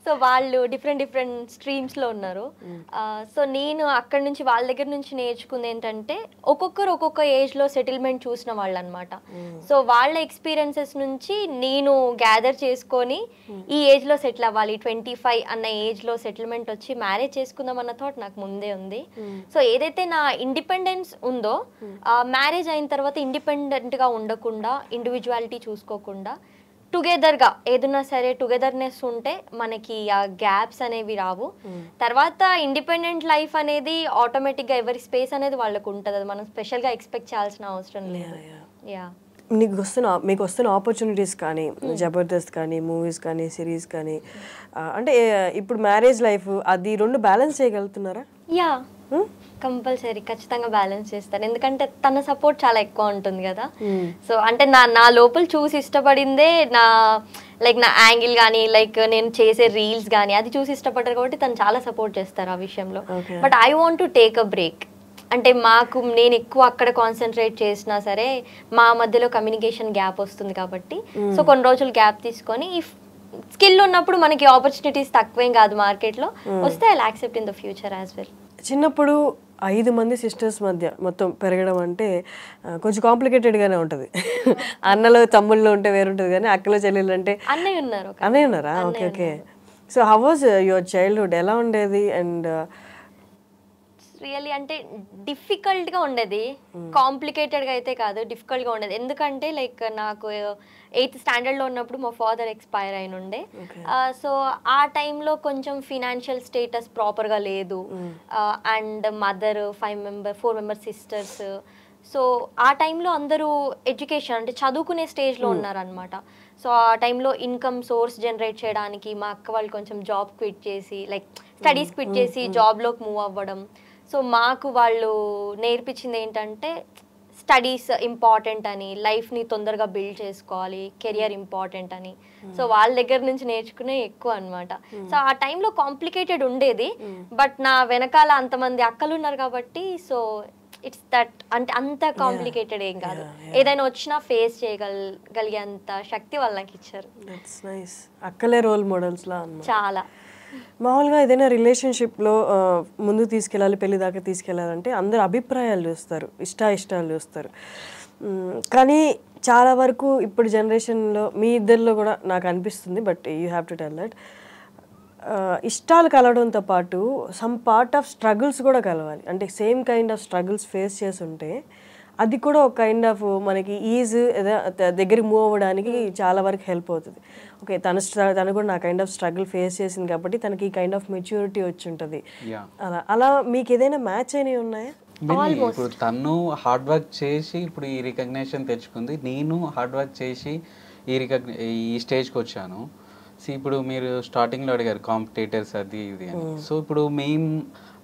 సో వాళ్ళు డిఫరెంట్ స్ట్రీమ్స్లో ఉన్నారు. సో నేను అక్కడి నుంచి వాళ్ళ దగ్గర నుంచి నేర్చుకుంది ఏంటంటే ఒక్కొక్కరు ఒక్కొక్క ఏజ్లో సెటిల్మెంట్ చూసిన వాళ్ళు అనమాట. సో వాళ్ళ ఎక్స్పీరియన్సెస్ నుంచి నేను గ్యాదర్ చేసుకొని ఈ ఏజ్లో సెటిల్ అవ్వాలి, 25 అన్న ఏజ్లో సెటిల్మెంట్ వచ్చి మ్యారేజ్ చేసుకుందాం అన్న థాట్ నాకు ముందే ఉంది. సో ఏదైతే నా ఇండిపెండెన్స్ ఉందో, మ్యారేజ్ అయిన తర్వాత ఇండిపెండెంట్గా ఉండకుండా, ఇండివిజువాలిటీ చూసుకోకుండా టుగెదర్గా ఏదన్నా సరే టుగెదర్నెస్ ఉంటే మనకి ఆ గ్యాప్స్ అనేవి రావు. తర్వాత ఇండిపెండెంట్ లైఫ్ అనేది ఆటోమేటిక్గా ఎవరి స్పేస్ అనేది వాళ్ళకు ఉంటుంది, అది మనం స్పెషల్గా ఎక్స్పెక్ట్ చేయాల్సిన అవసరం లేదు. యా, మీకు వస్తున్న ఆపర్చునిటీస్ కానీ, జబర్దస్త్ కానీ, మూవీస్ కానీ, సిరీస్ కానీ, అంటే ఇప్పుడు మ్యారేజ్ లైఫ్ అది 2 బ్యాలెన్స్ చేయగలుగుతున్నారా? యా, కంపల్సరీ ఖచ్చితంగా బ్యాలెన్స్ చేస్తాను, ఎందుకంటే తన సపోర్ట్ చాలా ఎక్కువ ఉంటుంది కదా. సో అంటే నా లోపల చూసి ఇష్టపడిందే నా యాంగిల్ కానీ, నేను చేసే రీల్స్ కానీ అది చూసి ఇష్టపడ్డారు కాబట్టి తను చాలా సపోర్ట్ చేస్తారు ఆ విషయంలో. But I want to take a break. అంటే నేను ఎక్కువ అక్కడ కాన్సన్ట్రేట్ చేసినా సరే మా మధ్యలో కమ్యూనికేషన్ గ్యాప్ వస్తుంది కాబట్టి, సో కొన్ని రోజులు గ్యాప్ తీసుకొని ఇఫ్ స్కిల్ ఉన్నప్పుడు మనకి ఆపర్చునిటీస్ తక్కువేం కాదు మార్కెట్లో, వస్తే I accept in the future as well. చిన్నప్పుడు 5 మంది సిస్టర్స్ మధ్య మొత్తం పెరగడం అంటే కొంచెం కాంప్లికేటెడ్గానే ఉంటుంది. అన్నలో తమ్ముళ్ళు ఉంటే వేరుంటుంది, కానీ అక్కలో చెల్లెళ్ళు అంటే అన్నయ్య ఉన్నారా? Okay okay. So how was your childhood, ఎలా ఉండేది? అండ్ రియల్లీ అంటే డిఫికల్ట్గా ఉండేది, కాంప్లికేటెడ్గా అయితే కాదు, డిఫికల్ట్గా ఉండేది. ఎందుకంటే నాకు 8th స్టాండర్డ్లో ఉన్నప్పుడు మా ఫాదర్ ఎక్స్పైర్ అయిన ఉండే. సో ఆ టైంలో కొంచెం ఫినాన్షియల్ స్టేటస్ ప్రాపర్గా లేదు. And mother 4 members sisters. So ఆ టైంలో అందరూ ఎడ్యుకేషన్ అంటే చదువుకునే స్టేజ్లో ఉన్నారనమాట. సో ఆ టైంలో ఇన్కమ్ సోర్స్ జనరేట్ చేయడానికి మా అక్క వాళ్ళు కొంచెం జాబ్ క్విట్ చేసి స్టడీస్ క్విట్ చేసి జాబ్లోకి మూవ్ అవ్వడం. సో మాకు వాళ్ళు నేర్పించింది ఏంటంటే స్టడీస్ ఇంపార్టెంట్ అని, లైఫ్ని తొందరగా బిల్డ్ చేసుకోవాలి, కెరియర్ ఇంపార్టెంట్ అని. సో వాళ్ళ దగ్గర నుంచి నేర్చుకునే ఎక్కువ అనమాట. సో ఆ టైంలో కాంప్లికేటెడ్ ఉండేది, బట్ నా వెనకాల అంతమంది అక్కలు ఉన్నారు కాబట్టి సో ఇట్స్ దట్ అంటే అంత కాంప్లికేటెడ్ ఏం కాదు, ఏదైనా వచ్చినా ఫేస్ చేయగలిగేంత శక్తి వాళ్ళు నాకు ఇచ్చారు. అక్కలే రోల్ మోడల్స్ లా చాలా. మామూలుగా ఏదైనా రిలేషన్షిప్లో ముందుకు తీసుకెళ్ళాలి, పెళ్లి దాకా తీసుకెళ్ళాలంటే అందరు అభిప్రాయాలు చూస్తారు, ఇష్టాలు చూస్తారు. కానీ చాలా వరకు ఇప్పుడు జనరేషన్లో మీ ఇద్దరిలో కూడా నాకు అనిపిస్తుంది, but you have to tell that ఇష్టాలు కలవడంతో పాటు సమ్ పార్ట్ ఆఫ్ స్ట్రగుల్స్ కూడా కలవాలి. అంటే same kind of struggles face చేసి ఉంటే అది కూడా ఒక కైండ్ ఆఫ్ మనకి ఈజ్ దగ్గరికి మూవ్ అవ్వడానికి చాలా వరకు హెల్ప్ అవుతుంది. ఓకే, తను కూడా నా కైండ్ ఆఫ్ స్ట్రగుల్ ఫేస్ చేసింది కాబట్టి తనకి ఈ కైండ్ ఆఫ్ మెచ్యూరిటీ వచ్చి ఉంటుంది. అలా మీకు ఏదైనా మ్యాచ్ అయినవి ఉన్నాయా? ఇప్పుడు తను హార్డ్ వర్క్ చేసి ఇప్పుడు ఈ రికగ్నిషన్ తెచ్చుకుంది, నేను హార్డ్ వర్క్ చేసి ఈ స్టేజ్కి వచ్చాను. సో ఇప్పుడు మీరు స్టార్టింగ్లో అడిగారు కాంపిటేటర్స్ అది ఇది అని. సో ఇప్పుడు మేము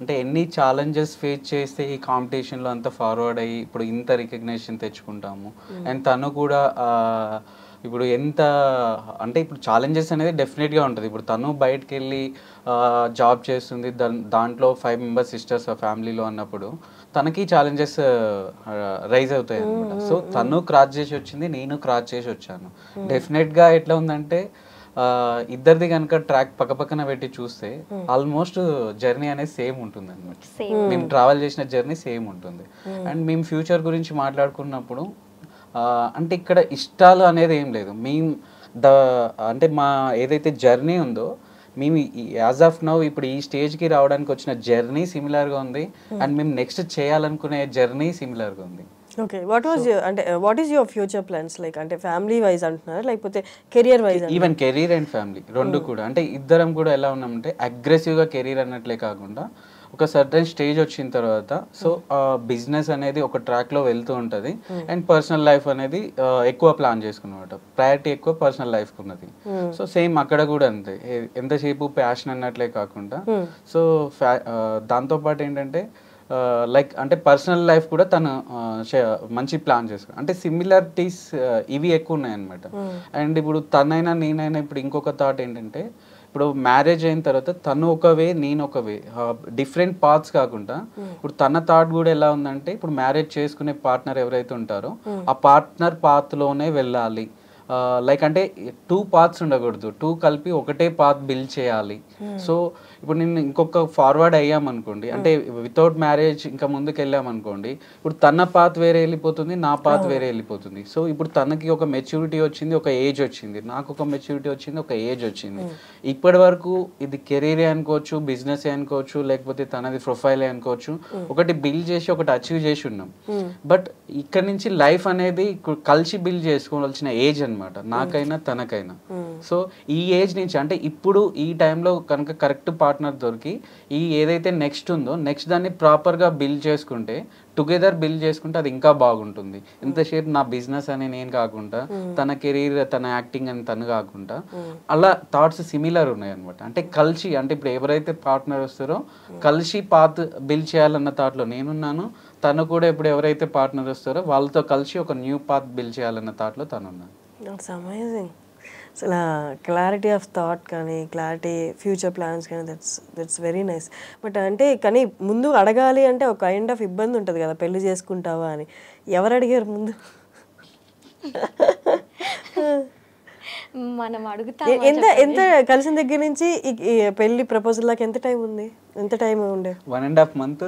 అంటే ఎన్ని ఛాలెంజెస్ ఫేస్ చేస్తే ఈ కాంపిటీషన్లో అంత ఫార్వర్డ్ అయ్యి ఇప్పుడు ఇంత రికగ్నిషన్ తెచ్చుకుంటాము. అండ్ తను కూడా ఇప్పుడు ఎంత అంటే ఇప్పుడు ఛాలెంజెస్ అనేది డెఫినెట్గా ఉంటుంది. ఇప్పుడు తను బయటకు వెళ్ళి జాబ్ చేస్తుంది, దాంట్లో 5 మెంబర్స్ సిస్టర్స్ ఆ ఫ్యామిలీలో అన్నప్పుడు తనకి ఛాలెంజెస్ రైజ్ అవుతాయి అనమాట. సో తను క్రాస్ చేసి వచ్చింది, నేను క్రాస్ చేసి వచ్చాను. డెఫినెట్గా ఎట్లా ఉందంటే ఇద్దరిది కనుక ట్రాక్ పక్కన పెట్టి చూస్తే ఆల్మోస్ట్ జర్నీ అనేది సేమ్ ఉంటుంది అనమాట. మేము ట్రావెల్ చేసిన జర్నీ సేమ్ ఉంటుంది. అండ్ మేము ఫ్యూచర్ గురించి మాట్లాడుకున్నప్పుడు అంటే ఇక్కడ ఇష్టాలు అనేది ఏం లేదు. మేము అంటే మా ఏదైతే జర్నీ ఉందో మేము యాజ్ ఆఫ్ నౌ ఇప్పుడు ఈ స్టేజ్కి రావడానికి వచ్చిన జర్నీ సిమిలర్గా ఉంది. అండ్ మేము నెక్స్ట్ చేయాలనుకునే జర్నీ సిమిలర్గా ఉంది. Okay, what is your future plans? అంటే ఫ్యామిలీ వైజ్ అంటున్నారా లేకపోతే career wise? Even career and family రెండు కూడా. అంటే ఇద్దరం కూడా ఎలా ఉన్నామంటే అగ్రెసివ్గా కెరీర్ అన్నట్లే కాకుండా ఒక సర్టెన్ స్టేజ్ వచ్చిన తర్వాత సో బిజినెస్ అనేది ఒక ట్రాక్లో వెళ్తూ ఉంటుంది. అండ్ పర్సనల్ లైఫ్ అనేది ఎక్కువ ప్లాన్ చేసుకున్నమాట. ప్రయారిటీ ఎక్కువ పర్సనల్ లైఫ్కి ఉన్నది. సో సేమ్ అక్కడ కూడా అంతే, ఎంతసేపు ప్యాషన్ అన్నట్లే కాకుండా సో దాంతోపాటు ఏంటంటే అంటే పర్సనల్ లైఫ్ కూడా తను మంచి ప్లాన్ చేసుకో అంటే సిమిలారిటీస్ ఇవి ఎక్కువ ఉన్నాయన్నమాట. అండ్ ఇప్పుడు తనైనా నేనైనా ఇప్పుడు ఇంకొక థాట్ ఏంటంటే ఇప్పుడు మ్యారేజ్ అయిన తర్వాత తను ఒక వే, నేను ఒక వే, డిఫరెంట్ పాత్స్ కాకుండా ఇప్పుడు తన థాట్ కూడా ఎలా ఉందంటే ఇప్పుడు మ్యారేజ్ చేసుకునే పార్ట్నర్ ఎవరైతే ఉంటారో ఆ పార్ట్నర్ పాత్లోనే వెళ్ళాలి. లైక్ అంటే 2 పాత్స్ ఉండకూడదు, 2 కలిపి ఒకటే పాత్ బిల్డ్ చేయాలి. సో ఇప్పుడు నేను ఇంకొక ఫార్వర్డ్ అయ్యామనుకోండి, అంటే వితౌట్ మ్యారేజ్ ఇంకా ముందుకు వెళ్ళామనుకోండి, ఇప్పుడు తన పాత్ వేరే వెళ్ళిపోతుంది, నా పాత్ వేరే వెళ్ళిపోతుంది. సో ఇప్పుడు తనకి ఒక మెచ్యూరిటీ వచ్చింది, ఒక ఏజ్ వచ్చింది, నాకు ఒక మెచ్యూరిటీ వచ్చింది, ఒక ఏజ్ వచ్చింది. ఇప్పటి వరకు ఇది కెరీరే అనుకోవచ్చు, బిజినెస్ అనుకోవచ్చు, లేకపోతే తనది ప్రొఫైలే అనుకోవచ్చు, ఒకటి బిల్డ్ చేసి ఒకటి అచీవ్ చేసి ఉన్నాం. బట్ ఇక్కడ నుంచి లైఫ్ అనేది కలిసి బిల్డ్ చేసుకోవాల్సిన ఏజ్ అనమాట, నాకైనా తనకైనా. సో ఈ ఏజ్ నుంచి అంటే ఇప్పుడు ఈ టైంలో కనుక కరెక్ట్ పార్ట్నర్ దొరికి ఈ ఏదైతే నెక్స్ట్ ఉందో నెక్స్ట్ దాన్ని ప్రాపర్గా బిల్డ్ చేసుకుంటే, టుగెదర్ బిల్డ్ చేసుకుంటే అది ఇంకా బాగుంటుంది. ఎంతసేపు నా బిజినెస్ అని నేను కాకుండా, తన కెరీర్ తన యాక్టింగ్ అని తను కాకుండా, అలా థాట్స్ సిమిలర్ ఉన్నాయి అనమాట. అంటే కలిసి, అంటే ఇప్పుడు ఎవరైతే పార్ట్నర్ వస్తారో కలిసి పాత్ బిల్డ్ చేయాలన్న థాట్లో నేనున్నాను, తను కూడా ఇప్పుడు ఎవరైతే పార్ట్నర్ వస్తారో వాళ్ళతో కలిసి ఒక న్యూ పాత్ బిల్డ్ చేయాలన్న థాట్లో తనున్నాను. That's amazing. అసలు క్లారిటీ ఆఫ్ థాట్ కానీ, క్లారిటీ ఫ్యూచర్ ప్లాన్స్ కానీ, దట్స్ వెరీ నైస్. బట్ అంటే కానీ ముందు అడగాలి అంటే ఒక కైండ్ ఆఫ్ ఇబ్బంది ఉంటుంది కదా, పెళ్లి చేసుకుంటావా అని. ఎవరు అడిగారు ముందు? మనం అడుగుతాం. ఎంత కలిసిన దగ్గర నుంచి ఈ పెళ్లి ప్రపోజల్ దాకా ఎంత టైం ఉంది? ఎంత టైం ఉండే? 1.5 month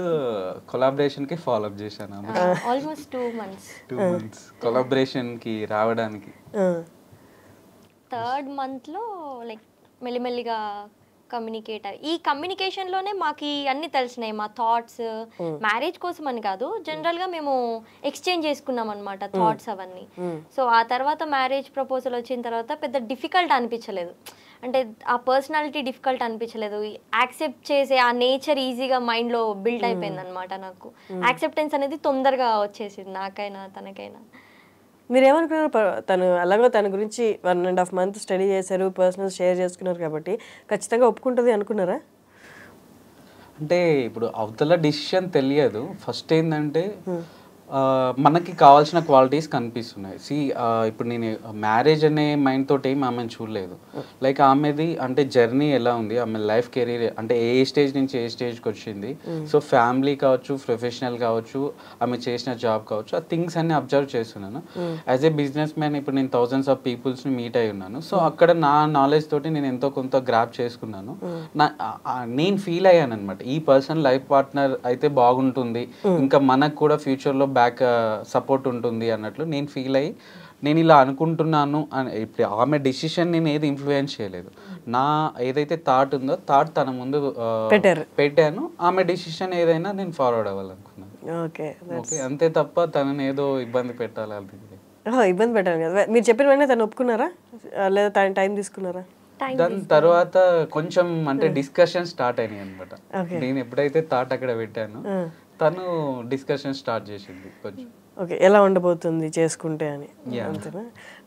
కొలాబరేషన్ కి ఫాలో అప్ చేశాను. Almost 2 months. 2 months కొలాబరేషన్ కి రావడానికి. 3rd month లో లైక్ మెల్లిమెల్లిగా కమ్యూనికేట్ అయ్యి, ఈ కమ్యూనికేషన్లోనే మాకు అన్నీ తెలిసినాయి, మా థాట్స్. మ్యారేజ్ కోసం అని కాదు, జనరల్గా మేము ఎక్స్చేంజ్ చేసుకున్నాం అనమాట థాట్స్ అవన్నీ. సో ఆ తర్వాత మ్యారేజ్ ప్రపోజల్ వచ్చిన తర్వాత పెద్ద డిఫికల్ట్ అనిపించలేదు, అంటే ఆ పర్సనాలిటీ డిఫికల్ట్ అనిపించలేదు. యాక్సెప్ట్ చేసే ఆ నేచర్ ఈజీగా మైండ్లో బిల్డ్ అయిపోయింది అనమాట. నాకు యాక్సెప్టెన్స్ అనేది తొందరగా వచ్చేసింది, నాకైనా తనకైనా. మీరు ఏమనుకున్నారు? తను అలాగో తన గురించి 1.5 month స్టడీ చేశారు, పర్సనల్ షేర్ చేసుకున్నారు కాబట్టి ఖచ్చితంగా ఒప్పుకుంటుంది అనుకున్నారా? అంటే ఇప్పుడు అవతల డిసిషన్ తెలియదు. ఫస్ట్ ఏంటంటే మనకి కావాల్సిన క్వాలిటీస్ కనిపిస్తున్నాయి. ఇప్పుడు నేను మ్యారేజ్ అనే మైండ్ తోటి ఏమి ఆమెను చూడలేదు. లైక్ ఆమెది అంటే జర్నీ ఎలా ఉంది, ఆమె లైఫ్ కెరీర్ అంటే ఏ స్టేజ్ నుంచి ఏ స్టేజ్కి వచ్చింది. సో ఫ్యామిలీ కావచ్చు, ప్రొఫెషనల్ కావచ్చు, ఆమె చేసిన జాబ్ కావచ్చు, ఆ థింగ్స్ అన్ని అబ్జర్వ్ చేస్తున్నాను. యాజ్ ఏ బిజినెస్ మ్యాన్ ఇప్పుడు నేను thousands of పీపుల్స్ని మీట్ అయి ఉన్నాను. సో అక్కడ నా నాలెడ్జ్ తోటి నేను ఎంతో కొంత గ్రాప్ చేసుకున్నాను. నేను ఫీల్ అయ్యాను అనమాట, ఈ పర్సన్ లైఫ్ పార్ట్నర్ అయితే బాగుంటుంది, ఇంకా మనకు కూడా ఫ్యూచర్లో బ్యాక్ సపోర్ట్ ఉంటుంది అన్నట్లు నేను ఫీల్ అయ్యి నేను ఇలా అనుకుంటున్నాను అని. ఇప్పుడు ఆమె డిసిషన్ నేను ఏది ఇన్ఫ్లుయెన్స్ చేయలేదు, నా ఏదైతే థాట్ ఉందో థాట్ తన ముందు పెట్టాను. ఆమె డిసిషన్ ఏదైనా నేను ఫార్వర్డ్ అవ్వాలనుకున్నాను. ఓకే, అంతే తప్ప తనని ఏదో ఇబ్బంది పెట్టాలి ఇబ్బంది పెట్టాలి కదా. మీరు చెప్పిన వెంటనే తను ఒప్పుకున్నారా లేదా తను టైం తీసుకున్నారా? దాని తర్వాత కొంచెం అంటే డిస్కషన్ స్టార్ట్ అయినాయి అనమాట. నేను ఎప్పుడైతే థాట్ అక్కడ పెట్టాను తను డిస్కషన్ స్టార్ట్ చేసింది కొంచెం. ఓకే, ఎలా ఉండబోతుంది చేసుకుంటే అని. అంతేనా?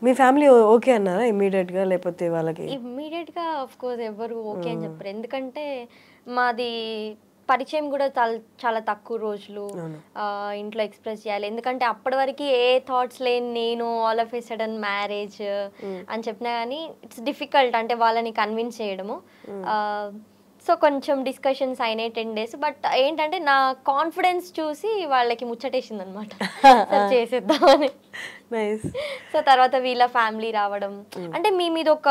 మీ ఫ్యామిలీ ఓకే అన్నారా ఇమ్మీడియట్ గా, లేకపోతే వాళ్ళకి? ఇమ్మీడియట్ గా ఆఫ్ కోర్స్ ఎవరు ఓకే అని చెప్పారు, ఎందుకంటే మాది పరిచయం కూడా చాలా తక్కువ రోజులు ఇంట్లో ఎక్స్ప్రెస్ చేయాలి. ఎందుకంటే అప్పటి వరకు ఏ థాట్స్ లేని నేను all of A sudden marriage అని చెప్పినా కానీ ఇట్స్ డిఫికల్ట్, అంటే వాళ్ళని కన్విన్స్ చేయడము. సో కొంచెం డిస్కషన్స్ అయినాయి 10 days. బట్ ఏంటంటే నా కాన్ఫిడెన్స్ చూసి వాళ్ళకి ముచ్చటేసింది అనమాట, చేసేద్దామని. సో తర్వాత వీళ్ళ ఫ్యామిలీ రావడం, అంటే మీ మీద ఒక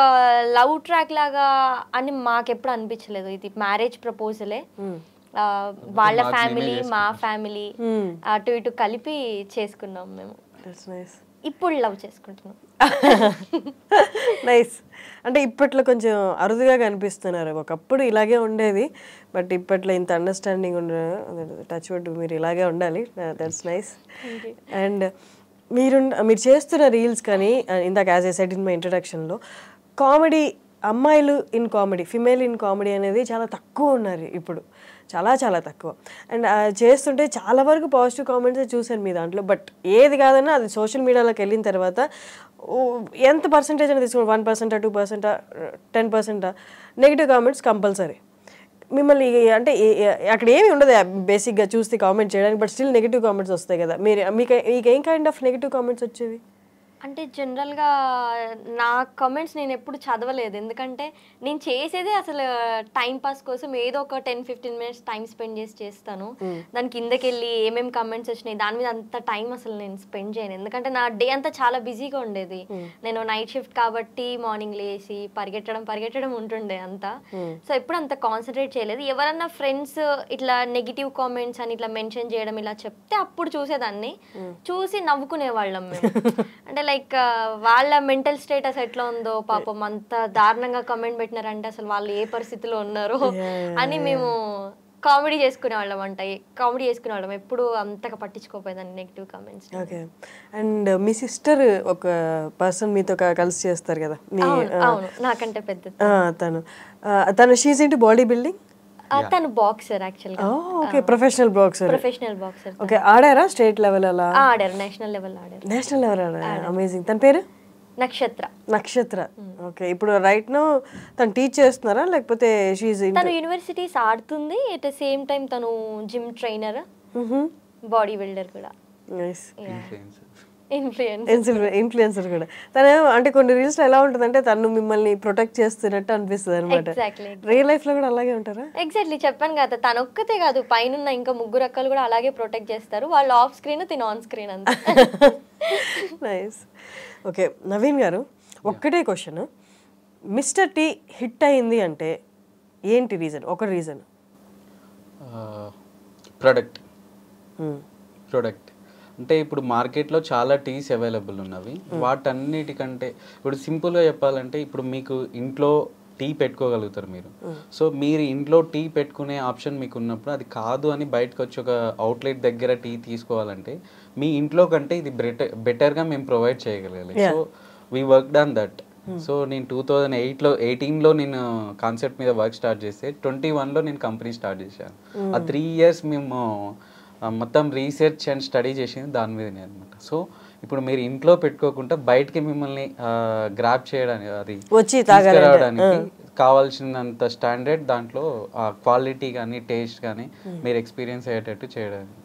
లవ్ ట్రాక్ లాగా అని మాకెప్పుడు అనిపించలేదు. ఇది మ్యారేజ్ ప్రపోజలే, వాళ్ళ ఫ్యామిలీ మా ఫ్యామిలీ అటు ఇటు కలిపి చేసుకున్నాం మేము. ఇప్పుడు లవ్ చేసుకుంటున్నాం. నైస్. అంటే ఇప్పట్లో కొంచెం అరుదుగా కనిపిస్తున్నారు, ఒకప్పుడు ఇలాగే ఉండేది, బట్ ఇప్పట్లో ఇంత అండర్స్టాండింగ్ టచ్ వుడ్ మీరు ఇలాగే ఉండాలి. That's nice. అండ్ మీరు చేస్తున్న రీల్స్ కానీ, ఇందాక as I said in my ఇంట్రడక్షన్లో, కామెడీ అమ్మాయిలు in comedy, female in comedy అనేది చాలా తక్కువ ఉన్నారు ఇప్పుడు, చాలా చాలా తక్కువ. అండ్ చేస్తుంటే చాలా వరకు పాజిటివ్ కామెంట్స్ చూశాను మీ దాంట్లో. బట్ ఏది కాదన్నా అది సోషల్ మీడియాలోకి వెళ్ళిన తర్వాత ఎంత పర్సంటేజ్ అని తీసుకోండి, 1%, 2%, 10% నెగిటివ్ కామెంట్స్ కంపల్సరీ. మిమ్మల్ని అంటే అక్కడ ఏమి ఉండదు బేసిక్గా చూస్తే కామెంట్ చేయడానికి, బట్ స్టిల్ నెగిటివ్ కామెంట్స్ వస్తాయి కదా. మీకు ఏం కైండ్ ఆఫ్ నెగిటివ్ కామెంట్స్ వచ్చేవి? అంటే జనరల్గా నా కామెంట్స్ నేను ఎప్పుడు చదవలేదు, ఎందుకంటే నేను చేసేదే అసలు టైం పాస్ కోసం ఏదో ఒక 10-15 మినిట్స్ టైం స్పెండ్ చేసి చేస్తాను. దాని కిందకి వెళ్ళి ఏమేమి కామెంట్స్ వచ్చినాయి దాని మీద అంత టైం అసలు నేను స్పెండ్ చేయను, ఎందుకంటే నా డే అంతా చాలా బిజీగా ఉండేది. నేను నైట్ షిఫ్ట్ కాబట్టి మార్నింగ్ లేసి పరిగెట్టడం ఉంటుండే అంతా. సో ఎప్పుడు అంత కాన్సన్ట్రేట్ చేయలేదు. ఎవరన్నా ఫ్రెండ్స్ ఇట్లా నెగిటివ్ కామెంట్స్ అని ఇట్లా మెన్షన్ చేయడం ఇలా చెప్తే అప్పుడు చూసేదాన్ని, చూసి నవ్వుకునేవాళ్ళం మేము. అంటే లైక్ వాళ్ళ మెంటల్ స్టేటస్ ఎట్లా ఉందో పాపం, అంత దారుణంగా కమెంట్ పెట్టినారంటే అసలు వాళ్ళు ఏ పరిస్థితిలో ఉన్నారో అని మేము కామెడీ చేసుకునేవాళ్ళం. ఎప్పుడు అంతగా పట్టించుకోపోయేదాన్ని నెగిటివ్ కామెంట్స్. ఓకే. అండ్ మీ సిస్టర్ ఒక పర్సన్ మీతో కలిసి చేస్తారు కదా? అవును, నాకంటే పెద్ద తను షీజ్ ఇంటూ బాడీ బిల్డింగ్. తను బాక్సర్ యాక్చువల్గా. Okay, professional boxer. ఓకే, ఆడారా స్టేట్ లెవెల్ అలా? ఆడారు, నేషనల్ లెవెల్ ఆడారు. అమేజింగ్. తన పేరు నక్షత్ర. ఓకే, ఇప్పుడు రైట్ నో తను టీచ్ చేస్తున్నారా లేకపోతే తను యూనివర్సిటీస్ ఆడుతుంది, ఎట్ ద సేమ్ టైం తను జిమ్ ట్రైనర్, బాడీ బిల్డర్ కూడా. ఇన్ఫ్లుయెన్సర్ కూడా. తను అంటే కొన్ని రీల్స్ ఎలా ఉంటుందంటే తను మిమ్మల్ని ప్రొటెక్ట్ చేస్తున్నట్టు అనిపిస్తుంది అనమాట. రియల్ లైఫ్ లో కూడా అలాగే ఉంటారా? ఎగ్జాక్ట్లీ, చెప్పాను కదా, తను ఒక్కతే కాదు, పైన ఇంకా 3 అక్కలు కూడా అలాగే ప్రొటెక్ట్ చేస్తారు. వాళ్ళు ఆఫ్ స్క్రీన్, తిను ఆన్ స్క్రీన్ అంతా. నైస్. ఓకే, నవీన్ గారు, ఒక్కటే క్వశ్చన్. మిస్టర్ టీ హిట్ అయింది అంటే ఏంటి రీజన్? ఒక రీజన్. ప్రొడక్ట్ అంటే ఇప్పుడు మార్కెట్లో చాలా టీస్ అవైలబుల్ ఉన్నవి. వాటన్నిటికంటే ఇప్పుడు సింపుల్గా చెప్పాలంటే ఇప్పుడు మీకు ఇంట్లో టీ పెట్టుకోగలుగుతారు మీరు. సో మీరు ఇంట్లో టీ పెట్టుకునే ఆప్షన్ మీకు ఉన్నప్పుడు అది కాదు అని బయటకు వచ్చి ఒక అవుట్లెట్ దగ్గర టీ తీసుకోవాలంటే మీ ఇంట్లో కంటే ఇది బెటర్గా మేము ప్రొవైడ్ చేయగలగాలి. So we work on that. So నేను 2018లో నేను కాన్సెప్ట్ మీద వర్క్ స్టార్ట్ చేస్తే 2021లో నేను కంపెనీ స్టార్ట్ చేశాను. ఆ 3 years మేము మొత్తం రీసెర్చ్ అండ్ స్టడీ చేసింది దాని మీదనే అనమాట. సో ఇప్పుడు మీరు ఇంట్లో పెట్టుకోకుండా బయటకి మిమ్మల్ని గ్రాప్ చేయడానికి, అది తీసుకురావడానికి కావాల్సినంత స్టాండర్డ్ దాంట్లో క్వాలిటీ కానీ టేస్ట్ కానీ మీరు ఎక్స్పీరియన్స్ అయ్యేటట్టు చేయడానికి,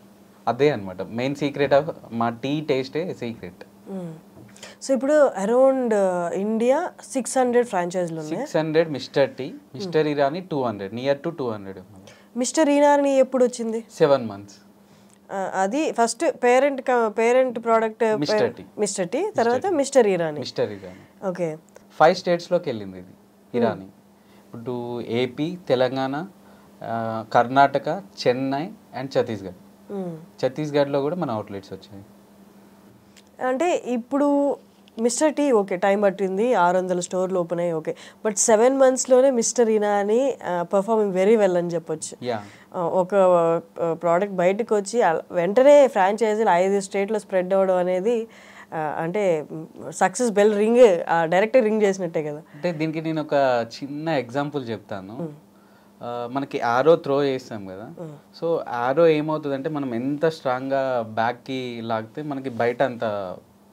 అదే అనమాట మెయిన్ సీక్రెట్ ఆఫ్ మా టీ టేస్టే సీక్రెట్. సో ఇప్పుడు అరౌండ్ ఇండియా 600 ఫ్రాంచైజీలు ఉన్నాయి. 600 Mister T, Mister Irani 200, near to 200. Mister Irani ఎప్పుడు వచ్చింది? 7 months. అది first parent product Mister T, తర్వాత మిస్టర్ ఇరానీ. ఓకే, 5 స్టేట్స్లోకి వెళ్ళింది ఇది ఇరానీ. ఇప్పుడు ఏపీ, తెలంగాణ, కర్ణాటక, చెన్నై అండ్ ఛత్తీస్గఢ్లో కూడా మన అవుట్లెట్స్ వచ్చాయి. అంటే ఇప్పుడు మిస్టర్ టీ ఓకే టైం పట్టింది, 600 స్టోర్లు ఓపెన్ అయ్యి ఓకే, బట్ 7 monthsలోనే mister Irani performing very well అని చెప్పొచ్చు. ఒక ప్రోడక్ట్ బయటకు వచ్చి వెంటనే ఫ్రాంచైజీలు 5 స్టేట్లో స్ప్రెడ్ అవ్వడం అనేది అంటే success bell ring direct ring చేసినట్టే కదా. అంటే దీనికి నేను ఒక చిన్న ఎగ్జాంపుల్ చెప్తాను. మనకి ఆరో త్రో చేస్తాం కదా, సో ఆరో ఏమవుతుందంటే మనం ఎంత స్ట్రాంగ్గా బ్యాక్కి లాగితే మనకి బయట అంత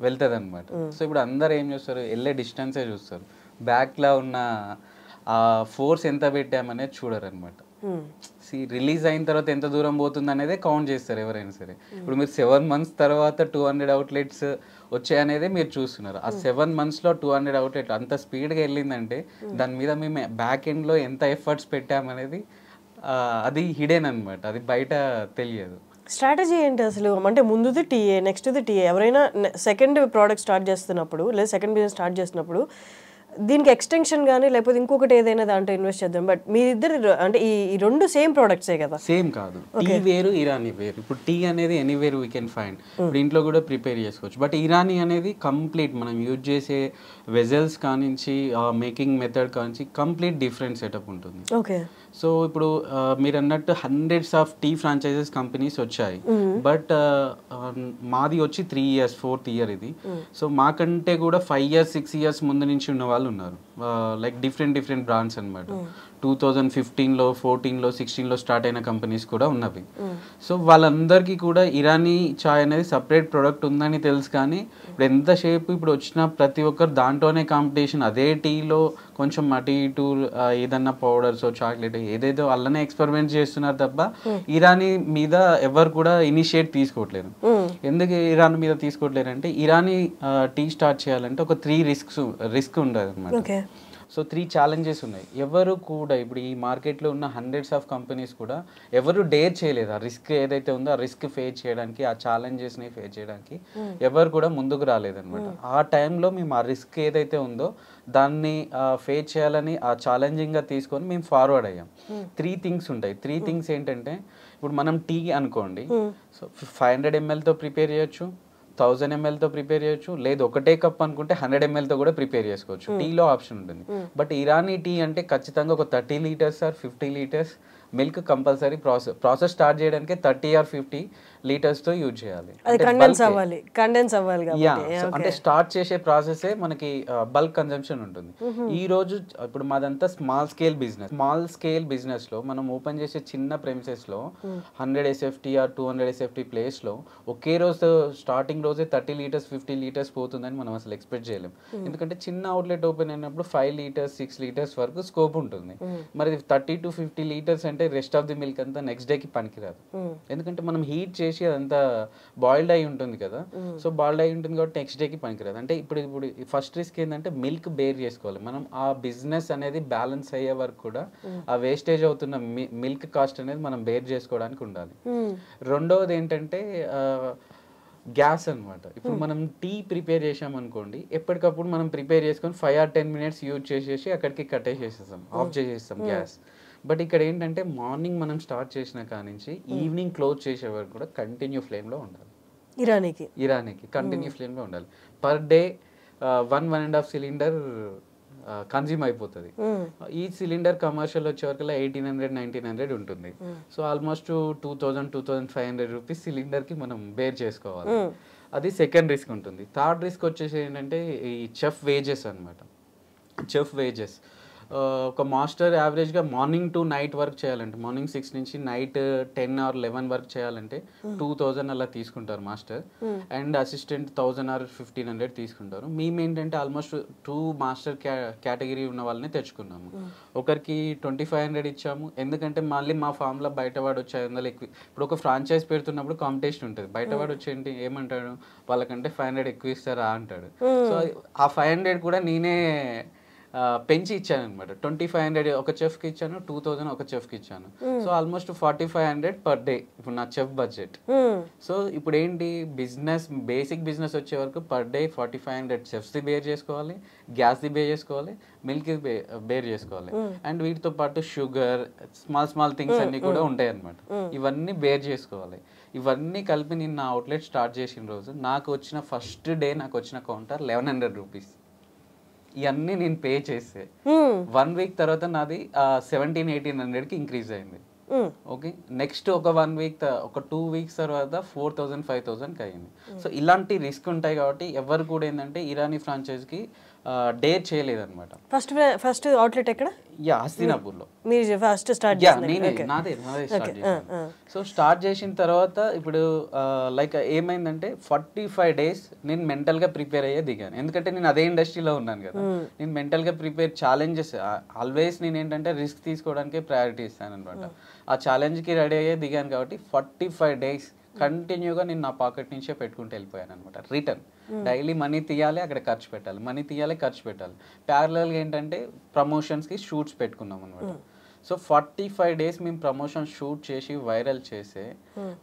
వెళ్తుంది అనమాట. సో ఇప్పుడు అందరు ఏం చూస్తారు, వెళ్ళే డిస్టెన్సే చూస్తారు, బ్యాక్లో ఉన్న ఆ ఫోర్స్ ఎంత పెట్టామనేది చూడరు అనమాట. రిలీజ్ అయిన తర్వాత ఎంత దూరం పోతుంది అనేది కౌంట్ చేస్తారు ఎవరైనా సరే. ఇప్పుడు మీరు 7 months తర్వాత 200 outlets వచ్చాయనేదే మీరు చూస్తున్నారు. ఆ 7 monthsలో 200 outlets అంత స్పీడ్గా వెళ్ళిందంటే దాని మీద మేము బ్యాక్ ఎండ్లో ఎంత ఎఫర్ట్స్ పెట్టామనేది అది హిడెన్ అనమాట, అది బయట తెలియదు. స్ట్రాటజీ ఏంటి అసలు? అంటే ముందుది టీఏ, నెక్స్ట్ది టీఏ. ఎవరైనా సెకండ్ ప్రోడక్ట్ స్టార్ట్ చేస్తున్నప్పుడు లేదా సెకండ్ బిజినెస్ స్టార్ట్ చేస్తున్నప్పుడు దీనికి ఎక్స్టెన్షన్ కానీ లేకపోతే ఇంకొకటి ఏదైనా దాంట్లో ఇన్వెస్ట్ చేద్దాం, బట్ మీ ఇద్దరు అంటే ఈ 2 సేమ్ ప్రోడక్ట్సే కదా? సేమ్ కాదు, టీ వేరు ఇరానీ వేరు. ఇప్పుడు టీ అనేది ఎనీవేర్ వీ కెన్ ఫైండ్, ఇప్పుడు ఇంట్లో కూడా ప్రిపేర్ చేసుకోవచ్చు. బట్ ఇరానీ అనేది కంప్లీట్ మనం యూజ్ చేసే వెజల్స్ కానించి మేకింగ్ మెథడ్ కానించి కంప్లీట్ డిఫరెంట్ సెటప్ ఉంటుంది. ఓకే, సో ఇప్పుడు మీరు అన్నట్టు hundreds of tea franchises companies వచ్చాయి, బట్ మాది వచ్చి 3 years, 4th year ఇది. సో మాకంటే కూడా 5 years, 6 years ముందు నుంచి ఉన్న వాళ్ళు ఉన్నారు. లైక్ డిఫరెంట్ బ్రాండ్స్ అనమాట. 2015లో 14లో 16లో స్టార్ట్ అయిన కంపెనీస్ కూడా ఉన్నవి. సో వాళ్ళందరికీ కూడా ఇరానీ చాయ్ అనేది సపరేట్ ప్రొడక్ట్ ఉందని తెలుసు, కానీ ఇప్పుడు ఎంతసేపు ఇప్పుడు వచ్చిన ప్రతి ఒక్కరు దాంట్లోనే కాంపిటీషన్, అదే టీలో కొంచెం అటు ఇటు ఏదన్నా పౌడర్స్ చాక్లెట్ ఏదేదో అలానే ఎక్స్పెరిమెంట్ చేస్తున్నారు తప్ప ఇరానీ మీద ఎవరు కూడా ఇనిషియేట్ తీసుకోవట్లేదు. ఎందుకు ఇరాన్ మీద తీసుకోవట్లేదు అంటే ఇరానీ టీ స్టార్ట్ చేయాలంటే ఒక 3 రిస్క్ ఉండదు అనమాట. సో 3 ఛాలెంజెస్ ఉన్నాయి. ఎవరు కూడా ఇప్పుడు ఈ మార్కెట్లో ఉన్న హండ్రెడ్స్ ఆఫ్ కంపెనీస్ కూడా ఎవరు డేర్ చేయలేదు ఆ రిస్క్ ఏదైతే ఉందో ఆ రిస్క్ ఫేస్ చేయడానికి, ఆ ఛాలెంజెస్ని ఫేస్ చేయడానికి ఎవరు కూడా ముందుకు రాలేదన్నమాట. ఆ టైంలో మేము ఆ రిస్క్ ఏదైతే ఉందో దాన్ని ఫేస్ చేయాలని ఆ ఛాలెంజింగ్గా తీసుకొని మేము ఫార్వర్డ్ అయ్యాం. 3 థింగ్స్ ఉంటాయి. 3 థింగ్స్ ఏంటంటే ఇప్పుడు మనం టీ అనుకోండి, సో 500 mlతో ప్రిపేర్ చేయొచ్చు, 1000 mlతో ప్రిపేర్ చేయొచ్చు, లేదు ఒకటే కప్ అనుకుంటే 100 mlతో కూడా ప్రిపేర్ చేసుకోవచ్చు. టీలో ఆప్షన్ ఉంటుంది. బట్ ఇరానీ టీ అంటే ఖచ్చితంగా ఒక 30 litres are 50 litres milk compulsory process start చేయడానికి 30 ఆర్ 50 లీటర్స్తో యూజ్ చేయాలి. కండెన్స్ అవ్వాలి అంటే స్టార్ట్ చేసే ప్రాసెసే మనకి బల్క్ కన్జంప్షన్ ఉంటుంది. ఈ రోజు ఇప్పుడు మాదంతా స్మాల్ స్కేల్ బిజినెస్ లో మనం ఓపెన్ చేసే చిన్న ప్రెమిసెస్ లో 100 SFT ఆర్ 200 SFT ప్లేస్ లో ఒకే రోజు స్టార్టింగ్ రోజే 30 లీటర్స్ 50 లీటర్స్ పోతుందని మనం అసలు ఎక్స్పెక్ట్ చేయలేం. ఎందుకంటే చిన్న అవుట్లెట్ ఓపెన్ అయినప్పుడు 5 లీటర్స్ 6 లీటర్స్ వరకు స్కోప్ ఉంటుంది. మరి 30 to 50 లీటర్స్ అంటే రెస్ట్ ఆఫ్ ది మిల్క్ అంతా నెక్స్ట్ డేకి పనికిరాదు. ఎందుకంటే మనం హీట్ చేసి అదంతా బాయిల్డ్ అయి ఉంటుంది కదా, సో బాయిల్డ్ అయి ఉంటుంది కాబట్టి నెక్స్ట్ డేకి పనికిరాదు. అంటే ఇప్పుడు ఫస్ట్ రిస్క్ ఏంటంటే మిల్క్ బేర్ చేసుకోవాలి మనం. ఆ బిజినెస్ అనేది బ్యాలెన్స్ అయ్యే వరకు కూడా ఆ వేస్టేజ్ అవుతున్న మిల్క్ కాస్ట్ అనేది మనం బేర్ చేసుకోవడానికి ఉండాలి. రెండవది ఏంటంటే గ్యాస్ అనమాట. ఇప్పుడు మనం టీ ప్రిపేర్ చేసామనుకోండి, ఎప్పటికప్పుడు మనం ప్రిపేర్ చేసుకొని 5 or 10 minutes యూజ్ చేసేసి అక్కడికి కట్టేసేస్తాం, ఆఫ్ చేసేస్తాం గ్యాస్. బట్ ఇక్కడ ఏంటంటే మార్నింగ్ మనం స్టార్ట్ చేసిన కానించి ఈవినింగ్ క్లోజ్ చేసే వరకు కూడా కంటిన్యూ ఫ్లేమ్లో ఉండాలి. ఇరానీకి కంటిన్యూ ఫ్లేమ్లో ఉండాలి. పర్ డే 1.5 సిలిండర్ కన్జ్యూమ్ అయిపోతుంది. ఈ సిలిండర్ కమర్షియల్ వచ్చే వరకు 1800-1900 ఉంటుంది. సో ఆల్మోస్ట్ 2000-2500 రూపీస్ సిలిండర్కి మనం బేర్ చేసుకోవాలి. అది సెకండ్ రిస్క్ ఉంటుంది. థర్డ్ రిస్క్ వచ్చేసి ఏంటంటే ఈ చెఫ్ వేజెస్ అనమాట. చెఫ్ వేజెస్ ఒక మాస్టర్ యావరేజ్గా మార్నింగ్ టు నైట్ వర్క్ చేయాలంటే, మార్నింగ్ 6 నుంచి నైట్ 10 or 11 వర్క్ చేయాలంటే 2000 అలా తీసుకుంటారు మాస్టర్. అండ్ అసిస్టెంట్ 1000 or 1500 తీసుకుంటారు. మేము ఏంటంటే ఆల్మోస్ట్ 2 మాస్టర్ కేటగిరీ ఉన్న వాళ్ళని తెచ్చుకున్నాము. ఒకరికి 2500 ఇచ్చాము. ఎందుకంటే మళ్ళీ మా ఫామ్లో బయటవాడు వచ్చి 500 ఎక్కువ. ఇప్పుడు ఒక ఫ్రాంచైజ్ పెడుతున్నప్పుడు కాంపిటీషన్ ఉంటుంది. బయటవాడు వచ్చేంటి ఏమంటాడు, వాళ్ళకంటే 500 ఎక్కువ ఇస్తారా అంటాడు. సో ఆ 500 కూడా నేనే పెంచి ఇచ్చాను అనమాట. 2500 ఒక చెఫ్కి ఇచ్చాను, 2000 ఒక చెఫ్కి ఇచ్చాను. సో ఆల్మోస్ట్ 4500 పర్ డే ఇప్పుడు నా చెఫ్ బడ్జెట్. సో ఇప్పుడు ఏంటి బిజినెస్, బేసిక్ బిజినెస్ వచ్చే వరకు పర్ డే 4500 చెఫ్స్ది బేర్ చేసుకోవాలి, గ్యాస్ది బేర్ చేసుకోవాలి, మిల్క్ బేర్ చేసుకోవాలి. అండ్ వీటితో పాటు షుగర్, స్మాల్ థింగ్స్ అన్ని కూడా ఉంటాయి అనమాట. ఇవన్నీ బేర్ చేసుకోవాలి. ఇవన్నీ కలిపి నేను నా అవుట్లెట్ స్టార్ట్ చేసిన రోజు నాకు వచ్చిన ఫస్ట్ డే నాకు వచ్చిన కౌంటర్ 1100 రూపీస్. ఇవన్నీ నేను పే చేస్తే 1 week తర్వాత నాది 1700-1800కి ఇంక్రీజ్ అయింది. ఓకే, నెక్స్ట్ ఒక 1 week ఒక 2 weeks తర్వాత 4000-5000కి అయింది. సో ఇలాంటి రిస్క్ ఉంటాయి కాబట్టి ఎవరు కూడా ఏంటంటే ఇరానీ ఫ్రాంచైజ్కి డేర్ చేయలేదన్నమాట. ఫస్ట్ అవుట్లెట్ ఎక్కడ? హస్తినాపూర్లో. మీరు ఫస్ట్ స్టార్ట్ నాదే స్టార్ట్ చేశాను. సో స్టార్ట్ చేసిన తర్వాత ఇప్పుడు లైక్ ఏమైందంటే 45 days నేను మెంటల్గా ప్రిపేర్ అయ్యే దిగాను. ఎందుకంటే నేను అదే ఇండస్ట్రీలో ఉన్నాను కదా, నేను మెంటల్గా ప్రిపేర్. ఛాలెంజెస్ ఆల్వేస్ నేను ఏంటంటే రిస్క్ తీసుకోవడానికి ప్రయారిటీ ఇస్తాను అనమాట. ఆ ఛాలెంజ్కి రెడీ అయ్యే దిగాను కాబట్టి 45 days కంటిన్యూగా నేను నా పాకెట్ నుంచే పెట్టుకుంటూ వెళ్ళిపోయాను అనమాట. రిటర్న్ డైలీ మనీ తీయాలి, అక్కడ ఖర్చు పెట్టాలి, మనీ తీయాలి, ఖర్చు పెట్టాలి. ప్యారలల్గా ఏంటంటే ప్రమోషన్స్కి షూట్స్ పెట్టుకున్నాం అనమాట. సో 45 days మేము ప్రమోషన్ షూట్ చేసి వైరల్ చేసే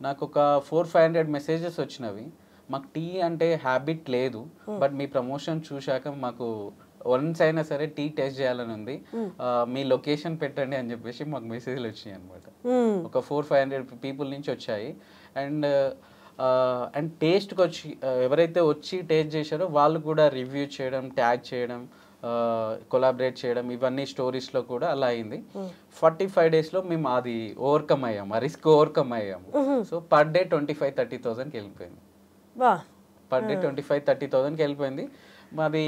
నాకు ఒక 400-500 మెసేజెస్ వచ్చినవి. మాకు టీ అంటే హ్యాబిట్ లేదు, బట్ మీ ప్రమోషన్ చూశాక మాకు వన్స్ అయినా సరే టీ టేస్ట్ చేయాలని ఉంది, మీ లొకేషన్ పెట్టండి అని చెప్పేసి మాకు మెసేజ్లు వచ్చినాయి అనమాట. ఒక 400-500 పీపుల్ నుంచి వచ్చాయి. అండ్ టేస్ట్కి వచ్చి ఎవరైతే వచ్చి టేస్ట్ చేశారో వాళ్ళు కూడా రివ్యూ చేయడం, ట్యాగ్ చేయడం, కొలాబరేట్ చేయడం, ఇవన్నీ స్టోరీస్లో కూడా అలా అయింది. 45 daysలో మేము అది ఓవర్కమ్ అయ్యాము, ఆ రిస్క్ ఓవర్కమ్ అయ్యాము. సో పర్ డే 25,000-30,000కి వెళ్ళిపోయింది. పర్ డే 25,000-30,000కి వెళ్ళిపోయింది. మరి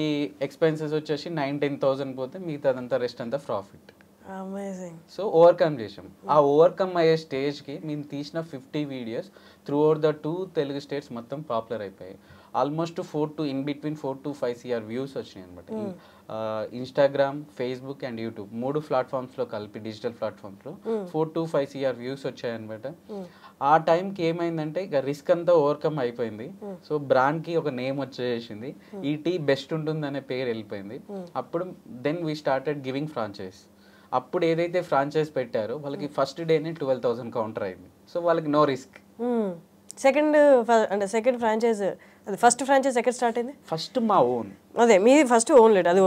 ఎక్స్పెన్సెస్ వచ్చేసి 9-10,000 పోతే మిగతాదంతా రెస్ట్ అంతా ప్రాఫిట్. అమేజింగ్. సో ఓవర్కమ్ చేసాం. ఆ ఓవర్కమ్ అయ్యే స్టేజ్కి మేము తీసిన 50 videos through out the 2 Telugu states మొత్తం పాపులర్ అయిపోయాయి. ఆల్మోస్ట్ 4 to 5 CR వ్యూస్ వచ్చినాయి అనమాట. ఇన్స్టాగ్రామ్, ఫేస్బుక్ అండ్ యూట్యూబ్ 3 ప్లాట్ఫామ్స్లో కలిపి డిజిటల్ ప్లాట్ఫామ్స్లో 4 to 5 CR వ్యూస్ వచ్చాయన్నమాట. ఆ టైంకి ఏమైందంటే ఇక రిస్క్ అంతా ఓవర్కమ్ అయిపోయింది. సో బ్రాండ్కి ఒక నేమ్ వచ్చేసింది, ఈ టీ బెస్ట్ ఉంటుంది అనే పేరు వెళ్ళిపోయింది. అప్పుడు then we started giving franchise. అప్పుడు ఏదైతే ఫ్రాంచైజ్ పెట్టారో వాళ్ళకి ఫస్ట్ డేనే 12,000 కౌంటర్ అయింది. సో వాళ్ళకి నో రిస్క్. సెకండ్ ఫ్రాంచైజ్, అది ఫస్ట్ ఫ్రాంచైజ్ ఎక్కడ స్టార్ట్ అయింది? ఫస్ట్ మా ఓన్. అదే మీది ఫస్ట్ ఓన్ లేదు, అది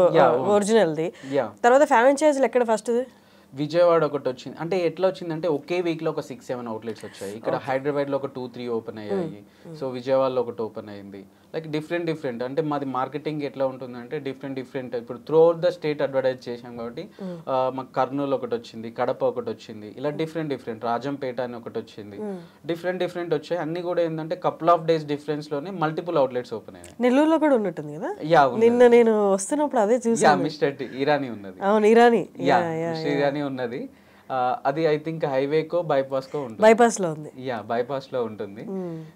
ఒరిజినల్ది. తర్వాత ఫ్రాంచైజీలు ఎక్కడ ఫస్ట్? విజయవాడ ఒకటి వచ్చింది. అంటే ఎట్లా వచ్చిందంటే ఒకే వీక్లో ఒక 6-7 అవుట్లెట్స్ వచ్చాయి. ఇక్కడ హైదరాబాద్లో ఒక 2-3 ఓపెన్ అయ్యాయి. సో విజయవాడలో ఒకటి ఓపెన్ అయింది. లైక్ డిఫరెంట్ అంటే మాది మార్కెటింగ్ ఎట్లా ఉంటుందంటే డిఫరెంట్ ఇప్పుడు through out the state advertise చేసాం కాబట్టి మాకు కర్నూలు ఒకటి వచ్చింది, కడప ఒకటి వచ్చింది, ఇలా డిఫరెంట్ రాజంపేట అని ఒకటి వచ్చింది. డిఫరెంట్ వచ్చాయి. అన్ని కూడా ఏంటంటే కపుల్ ఆఫ్ డేస్ డిఫరెన్స్ లోనే మల్టిపుల్ అవుట్లెట్స్ ఓపెన్ అయ్యాయి. నెల్లూరులో కూడా ఉన్నట్టుంది కదా? నిన్న నేను వస్తున్నప్పుడు అదే చూసాను. మిస్టర్ ఇరానీ ఉన్నది. అవును, ఇరానీ ఉన్నది. అది ఐ థింక్ హైవేకో బైపాస్కో ఉంటుంది. బైపాస్లో ఉంది. బైపాస్లో ఉంటుంది.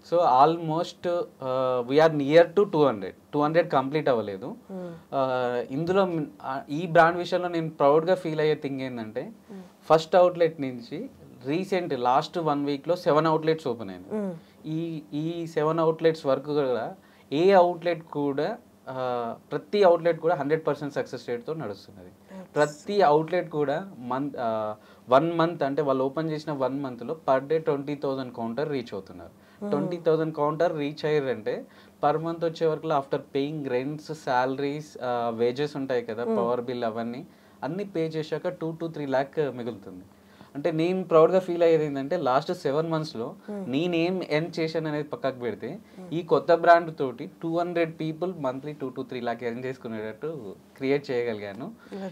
So almost we are near to 200 complete అవ్వలేదు. ఇందులో ఈ బ్రాండ్ విషయంలో నేను ప్రౌడ్గా ఫీల్ అయ్యే థింగ్ ఏంటంటే ఫస్ట్ అవుట్లెట్ నుంచి రీసెంట్ లాస్ట్ 1 వీక్లో 7 అవుట్లెట్స్ ఓపెన్ అయింది. ఈ 7 అవుట్లెట్స్ వరకు కూడా ఏ అవుట్లెట్ కూడా ప్రతి అవుట్లెట్ కూడా 100% సక్సెస్ రేట్తో నడుస్తున్నది. ప్రతి అవుట్లెట్ కూడా 1 మంత్ అంటే వాళ్ళు ఓపెన్ చేసిన 1 మంత్లో పర్ డే 20,000 కౌంటర్ రీచ్ అవుతున్నారు. 20,000 కౌంటర్ రీచ్ అయ్యారంటే పర్ మంత్ వచ్చే వరకు after paying rents, salaries, wages ఉంటాయి కదా, పవర్ బిల్ అవన్నీ అన్నీ పే చేశాక 2 to 3 lakh మిగులుతుంది. అంటే నేను ప్రౌడ్గా ఫీల్ అయ్యేది ఏంటంటే లాస్ట్ 7 monthsలో నేనేం ఎర్న్ చేశాను అనేది పక్కకు పెడితే ఈ కొత్త బ్రాండ్ తోటి 200 people monthly 2 to 3 lakh earn చేసుకునేటట్టు క్రియేట్ చేయగలిగాను.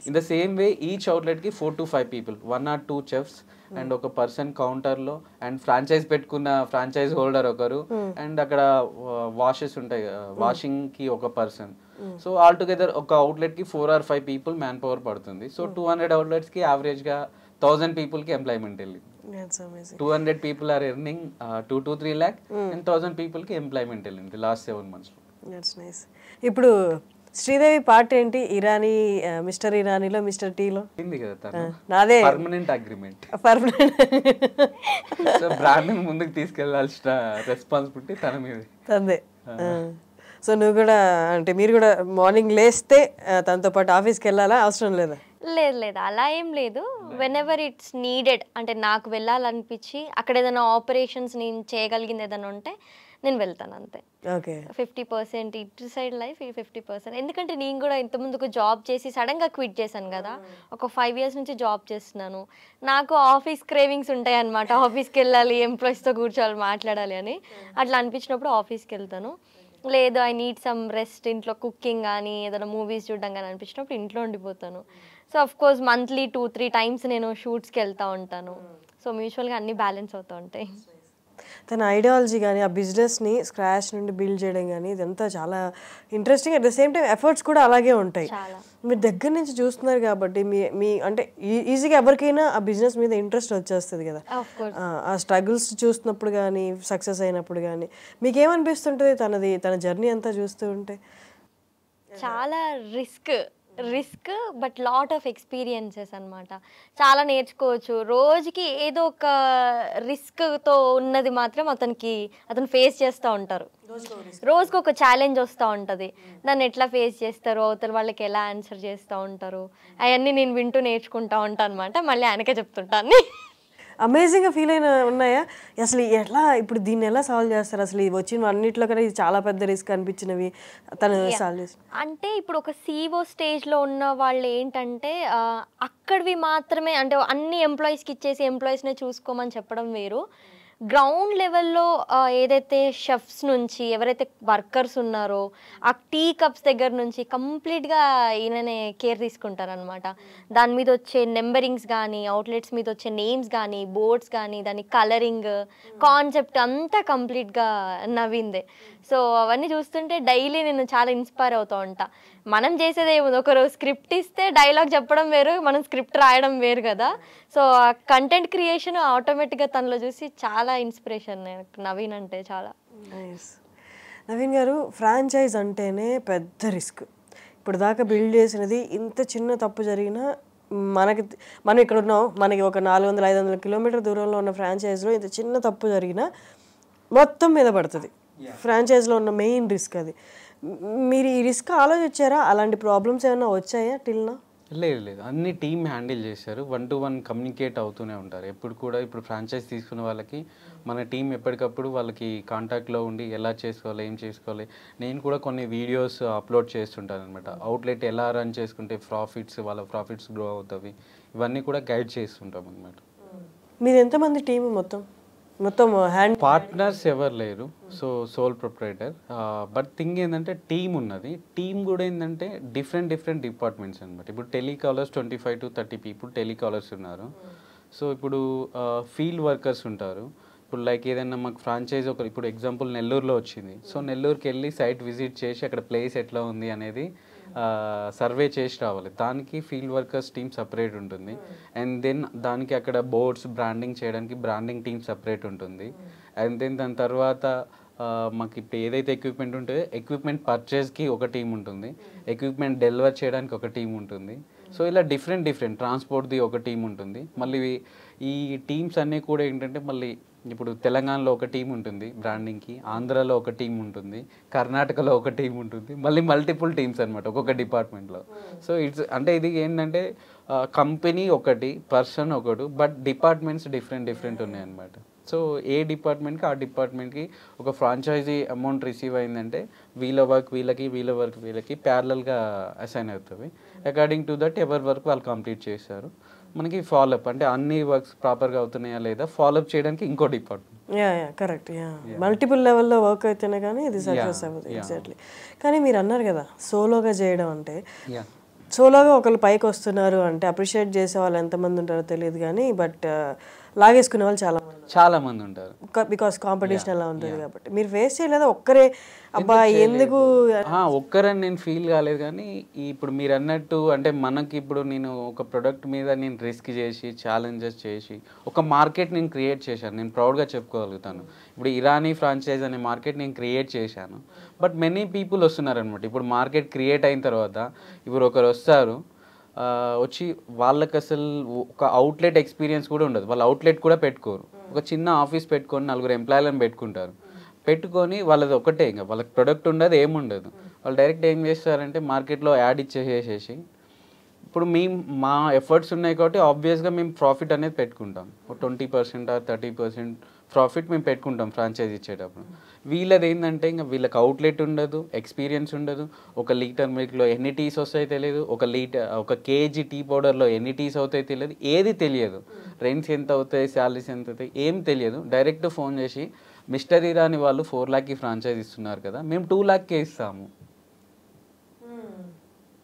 In the same way each అవుట్లెట్కి 4 to 5 people, 1 or 2 chefs and ఒక పర్సన్ కౌంటర్లో, అండ్ ఫ్రాంచైజ్ పెట్టుకున్న ఫ్రాంచైజ్ హోల్డర్ ఒకరు, అండ్ అక్కడ వాషెస్ ఉంటాయి, వాషింగ్కి ఒక పర్సన్. సో ఆల్ టుగెదర్ ఒక అవుట్లెట్కి 4 or 5 people మ్యాన్ పవర్ పడుతుంది. సో 200 outletsకి యావరేజ్గా 1000 peopleకి ఎంప్లాయ్మెంట్ వెళ్ళింది. 200 people are earning 2 to 3 lakh and 1000 peopleకి employment వెళ్ళింది లాస్ట్ 7 monthsలో. ఇప్పుడు శ్రీదేవి పార్ట్ ఏంటి? ఇరానీ, మిస్టర్ ఇరానీలో, మిస్టర్ టీలో కదా తను నాదే పర్మనెంట్ అగ్రిమెంట్. సో బ్రాండ్ ముందుకు తీసుకెళ్లాల్సిన రెస్పాన్సిబిలిటీ తన మీద తందే. సో నువ్వు కూడా అంటే మీరు కూడా మార్నింగ్ లేస్తే తనతో పాటు ఆఫీస్కి వెళ్ళాలా? అవసరం లేదా? లేదు అలా ఏం లేదు. వెన్ ఎవర్ ఇట్స్ నీడెడ్, అంటే నాకు వెళ్ళాలనిపించి అక్కడ ఏదైనా ఆపరేషన్స్ నేను చేయగలిగింది ఏదైనా ఉంటే నేను వెళ్తాను అంతే. 50% ఇటు సైడ్ లైఫ్, 50%. ఎందుకంటే నేను కూడా ఇంతకుముందుకు జాబ్ చేసి సడన్గా క్విట్ చేశాను కదా, ఒక 5 years నుంచి జాబ్ చేస్తున్నాను. నాకు ఆఫీస్ క్రేవింగ్స్ ఉంటాయి అనమాట. ఆఫీస్కి వెళ్ళాలి, ఎంప్లాయీస్తో కూర్చోవాలి, మాట్లాడాలి అని అట్లా అనిపించినప్పుడు ఆఫీస్కి వెళ్తాను. లేదు ఐ నీడ్ సమ్ రెస్ట్, ఇంట్లో కుకింగ్ కానీ ఏదైనా మూవీస్ చూడడం కానీ అనిపించినప్పుడు ఇంట్లో ఉండిపోతాను. So of course monthly 2-3 times నేను షూట్స్కి వెళ్తూ ఉంటాను. సో మ్యూచువల్గా అన్నీ బ్యాలెన్స్ అవుతూ ఉంటాయి. తన ఐడియాలజీ కానీ ఆ బిజినెస్ని స్క్రాచ్ నుండి బిల్డ్ చేయడం కానీ ఇదంతా చాలా interesting. At the same time efforts కూడా అలాగే ఉంటాయి. మీరు దగ్గర నుంచి చూస్తున్నారు కాబట్టి మీ అంటే ఈజీగా ఎవరికైనా ఆ బిజినెస్ మీద ఇంట్రెస్ట్ వచ్చేస్తుంది కదా. ఆ స్ట్రగుల్స్ చూస్తున్నప్పుడు కానీ సక్సెస్ అయినప్పుడు కానీ మీకేమనిపిస్తుంటుంది తన జర్నీ అంతా చూస్తూ ఉంటే? చాలా risk but lot of experiences అనమాట. చాలా నేర్చుకోవచ్చు. రోజుకి ఏదో ఒక రిస్క్తో ఉన్నది మాత్రం అతను ఫేస్ చేస్తూ ఉంటారు. రోజుకి ఒక ఛాలెంజ్ వస్తూ ఉంటుంది. దాన్ని ఎట్లా ఫేస్ చేస్తారు, అవతల వాళ్ళకి ఎలా ఆన్సర్ చేస్తూ ఉంటారు, అవన్నీ నేను వింటూ నేర్చుకుంటూ ఉంటాను అనమాట. మళ్ళీ ఆయనకే చెప్తుంటాను. అమేజింగ్గా ఫీల్ ఉన్నాయా అసలు? ఎట్లా ఇప్పుడు దీన్ని ఎలా సాల్వ్ చేస్తారు అసలు? వచ్చిన అన్నింటిలో కన్నా ఇది చాలా పెద్ద రిస్క్ అనిపించినవి తను సాల్వ్ చేసి. అంటే ఇప్పుడు ఒక CEO స్టేజ్లో ఉన్న వాళ్ళు ఏంటంటే అక్కడివి మాత్రమే, అంటే అన్ని ఎంప్లాయీస్కి ఇచ్చేసి ఎంప్లాయీస్నే చూసుకోమని చెప్పడం వేరు. గ్రౌండ్ లెవెల్లో ఏదైతే షెఫ్స్ నుంచి ఎవరైతే వర్కర్స్ ఉన్నారో ఆ టీ కప్స్ దగ్గర నుంచి కంప్లీట్గా ఈయననే కేర్ తీసుకుంటారనమాట. దాని మీద వచ్చే నెంబరింగ్స్ కానీ, అవుట్లెట్స్ మీద వచ్చే నేమ్స్ కానీ, బోర్డ్స్ కానీ, దాని కలరింగ్ కాన్సెప్ట్ అంతా కంప్లీట్గా నవీందే. సో అవన్నీ చూస్తుంటే డైలీ నేను చాలా ఇన్స్పైర్ అవుతూ ఉంటా. మనం చేసేది ఏముంది, ఒకరు స్క్రిప్ట్ ఇస్తే డైలాగ్ చెప్పడం వేరు, మనం స్క్రిప్ట్ రాయడం వేరు కదా. సో ఆ కంటెంట్ క్రియేషన్ ఆటోమేటిక్గా తనలో చూసి చాలా ఇన్స్పిరేషన్ నవీన్ అంటే చాలా. నవీన్ గారు, ఫ్రాంచైజ్ అంటేనే పెద్ద రిస్క్. ఇప్పుడు దాకా బిల్డ్ చేసినది ఇంత చిన్న తప్పు జరిగినా మనం ఇక్కడ ఉన్నాం, మనకి ఒక 400-500 కిలోమీటర్ దూరంలో ఉన్న ఫ్రాంచైజ్లో ఇంత చిన్న తప్పు జరిగినా మొత్తం మీద పడుతుంది. ఫ్రాంచైజ్లో ఉన్న మెయిన్ రిస్క్ అది. మీరు ఈ రిస్క్ ఆలోచించారా? అలాంటి ప్రాబ్లమ్స్ ఏమైనా వచ్చాయా టిల్నా? లేదు, అన్ని టీమ్ హ్యాండిల్ చేశారు. 1-to-1 కమ్యూనికేట్ అవుతూనే ఉంటారు ఎప్పుడు కూడా. ఇప్పుడు ఫ్రాంచైజ్ తీసుకున్న వాళ్ళకి మన టీం ఎప్పటికప్పుడు వాళ్ళకి కాంటాక్ట్లో ఉండి ఎలా చేసుకోవాలి, ఏం చేసుకోవాలి. నేను కూడా కొన్ని వీడియోస్ అప్లోడ్ చేస్తుంటాను అనమాట. అవుట్లెట్ ఎలా రన్ చేసుకుంటే వాళ్ళ ప్రాఫిట్స్ గ్రో అవుతాయి, ఇవన్నీ కూడా గైడ్ చేస్తుంటాం అనమాట. మీరు ఎంతమంది టీం? మొత్తం హ్యాండ్ పార్ట్నర్స్ ఎవరు లేరు, so sole proprietor. But thing ఏంటంటే టీమ్ ఉన్నది. టీమ్ కూడా ఏంటంటే డిఫరెంట్ డిపార్ట్మెంట్స్ అనమాట. ఇప్పుడు టెలికాలర్స్ 25 to 30 పీపుల్ టెలికాలర్స్ ఉన్నారు. సో ఇప్పుడు ఫీల్డ్ వర్కర్స్ ఉంటారు. ఇప్పుడు లైక్ ఏదైనా మాకు ఫ్రాంచైజ్ ఇప్పుడు ఎగ్జాంపుల్ నెల్లూరులో వచ్చింది. సో నెల్లూరుకి వెళ్ళి సైట్ విజిట్ చేసి అక్కడ ప్లేస్ ఎట్లా ఉంది అనేది సర్వే చేసి రావాలి. దానికి ఫీల్డ్ వర్కర్స్ టీమ్ సపరేట్ ఉంటుంది. అండ్ దెన్ దానికి అక్కడ బోర్డ్స్ బ్రాండింగ్ చేయడానికి బ్రాండింగ్ టీమ్ సపరేట్ ఉంటుంది. అండ్ దెన్ దాని తర్వాత మాకు ఇప్పుడు ఏదైతే ఎక్విప్మెంట్ ఉంటుందో ఎక్విప్మెంట్ పర్చేస్కి ఒక టీం ఉంటుంది, ఎక్విప్మెంట్ డెలివర్ చేయడానికి ఒక టీం ఉంటుంది. సో ఇలా డిఫరెంట్ ట్రాన్స్పోర్ట్ది ఒక టీం ఉంటుంది. మళ్ళీ ఈ టీమ్స్ అన్నీ కూడా ఏంటంటే మళ్ళీ ఇప్పుడు తెలంగాణలో ఒక టీం ఉంటుంది బ్రాండింగ్కి, ఆంధ్రాలో ఒక టీం ఉంటుంది, కర్ణాటకలో ఒక టీం ఉంటుంది, మళ్ళీ మల్టిపుల్ టీమ్స్ అనమాట ఒక్కొక్క డిపార్ట్మెంట్లో. సో అంటే ఇది ఏంటంటే కంపెనీ ఒకటి, పర్సన్ ఒకటి, బట్ డిపార్ట్మెంట్స్ డిఫరెంట్ ఉన్నాయి అనమాట. సో ఏ డిపార్ట్మెంట్కి ఆ డిపార్ట్మెంట్కి ఒక ఫ్రాంచైజీ అమౌంట్ రిసీవ్ అయిందంటే వీళ్ళ వర్క్ వీళ్ళకి ప్యారలల్గా అసైన్ అవుతుంది. అకార్డింగ్ టు దట్ ఎవరి వర్క్ వాళ్ళు కంప్లీట్ చేస్తారు. మనకి ఫాలోఅప్ అంటే అన్ని వర్క్స్ ప్రాపర్గా అవుతున్నాయా లేదా ఫాలోఅప్ చేయడానికి ఇంకో డిపార్ట్మెంట్. కరెక్ట్. మల్టిపుల్ లెవెల్లో వర్క్ అయితేనే కానీ ఇది సక్సెస్ అవ్వదు. ఎగ్జాక్ట్లీ. కానీ మీరు అన్నారు కదా సోలోగా చేయడం అంటే, సోలోగా ఒకళ్ళు పైకి వస్తున్నారు అంటే అప్రిషియేట్ చేసే వాళ్ళు ఎంతమంది ఉంటారో తెలియదు కానీ, బట్ లాగేసుకునే వాళ్ళు చాలా మంది ఉంటారు. బికాస్ కాంపిటీషన్ అలా ఉంటుంది కాబట్టి. మీరు ఫేస్ చేయలేదా ఒక్కరే? అబ్బా ఎందుకు ఒక్కరని నేను ఫీల్ కాలేదు. కానీ ఇప్పుడు మీరు అన్నట్టు అంటే మనకి ఇప్పుడు నేను ఒక ప్రొడక్ట్ మీద నేను రిస్క్ చేసి ఛాలెంజెస్ చేసి ఒక మార్కెట్ నేను క్రియేట్ చేశాను. నేను ప్రౌడ్గా చెప్పుకోగలుగుతాను. ఇప్పుడు ఇరానీ ఫ్రాంచైజ్ అనే మార్కెట్ నేను క్రియేట్ చేశాను. బట్ మెనీ పీపుల్ వస్తున్నారనమాట. ఇప్పుడు మార్కెట్ క్రియేట్ అయిన తర్వాత ఇప్పుడు ఒకరు వస్తారు, వచ్చి వాళ్ళకి అసలు ఒక అవుట్లెట్ ఎక్స్పీరియన్స్ కూడా ఉండదు. వాళ్ళు అవుట్లెట్ కూడా పెట్టుకోరు. ఒక చిన్న ఆఫీస్ పెట్టుకొని 4 ఎంప్లాయీలను పెట్టుకుంటారు. పెట్టుకొని వాళ్ళది ఒకటే, ఇంకా వాళ్ళకి ప్రొడక్ట్ ఉండదు, ఏముండదు. వాళ్ళు డైరెక్ట్ ఏం చేస్తారంటే మార్కెట్లో యాడ్ ఇచ్చేసేసి ఇప్పుడు మా ఎఫర్ట్స్ ఉన్నాయి కాబట్టి ఆబ్వియస్గా మేము ప్రాఫిట్ అనేది పెట్టుకుంటాం. 20% or 30% ప్రాఫిట్ మేము పెట్టుకుంటాం ఫ్రాంచైజ్ ఇచ్చేటప్పుడు. వీళ్ళది ఏంటంటే ఇంకా వీళ్ళకి అవుట్లెట్ ఉండదు, ఎక్స్పీరియన్స్ ఉండదు. ఒక లీటర్ మిల్క్లో ఎన్ని టీస్ వస్తాయో తెలియదు, ఒక కేజీ టీ పౌడర్లో ఎన్ని టీస్ అవుతాయో తెలియదు, ఏది తెలియదు. రెంట్స్ ఎంత అవుతాయి, శాలరీస్ ఎంత అవుతాయి, ఏం తెలియదు. డైరెక్ట్ ఫోన్ చేసి మిస్టర్ ఇరానీ వాళ్ళు 4 lakhకి ఫ్రాంచైజ్ ఇస్తున్నారు కదా, మేము 2 lakhకే ఇస్తాము,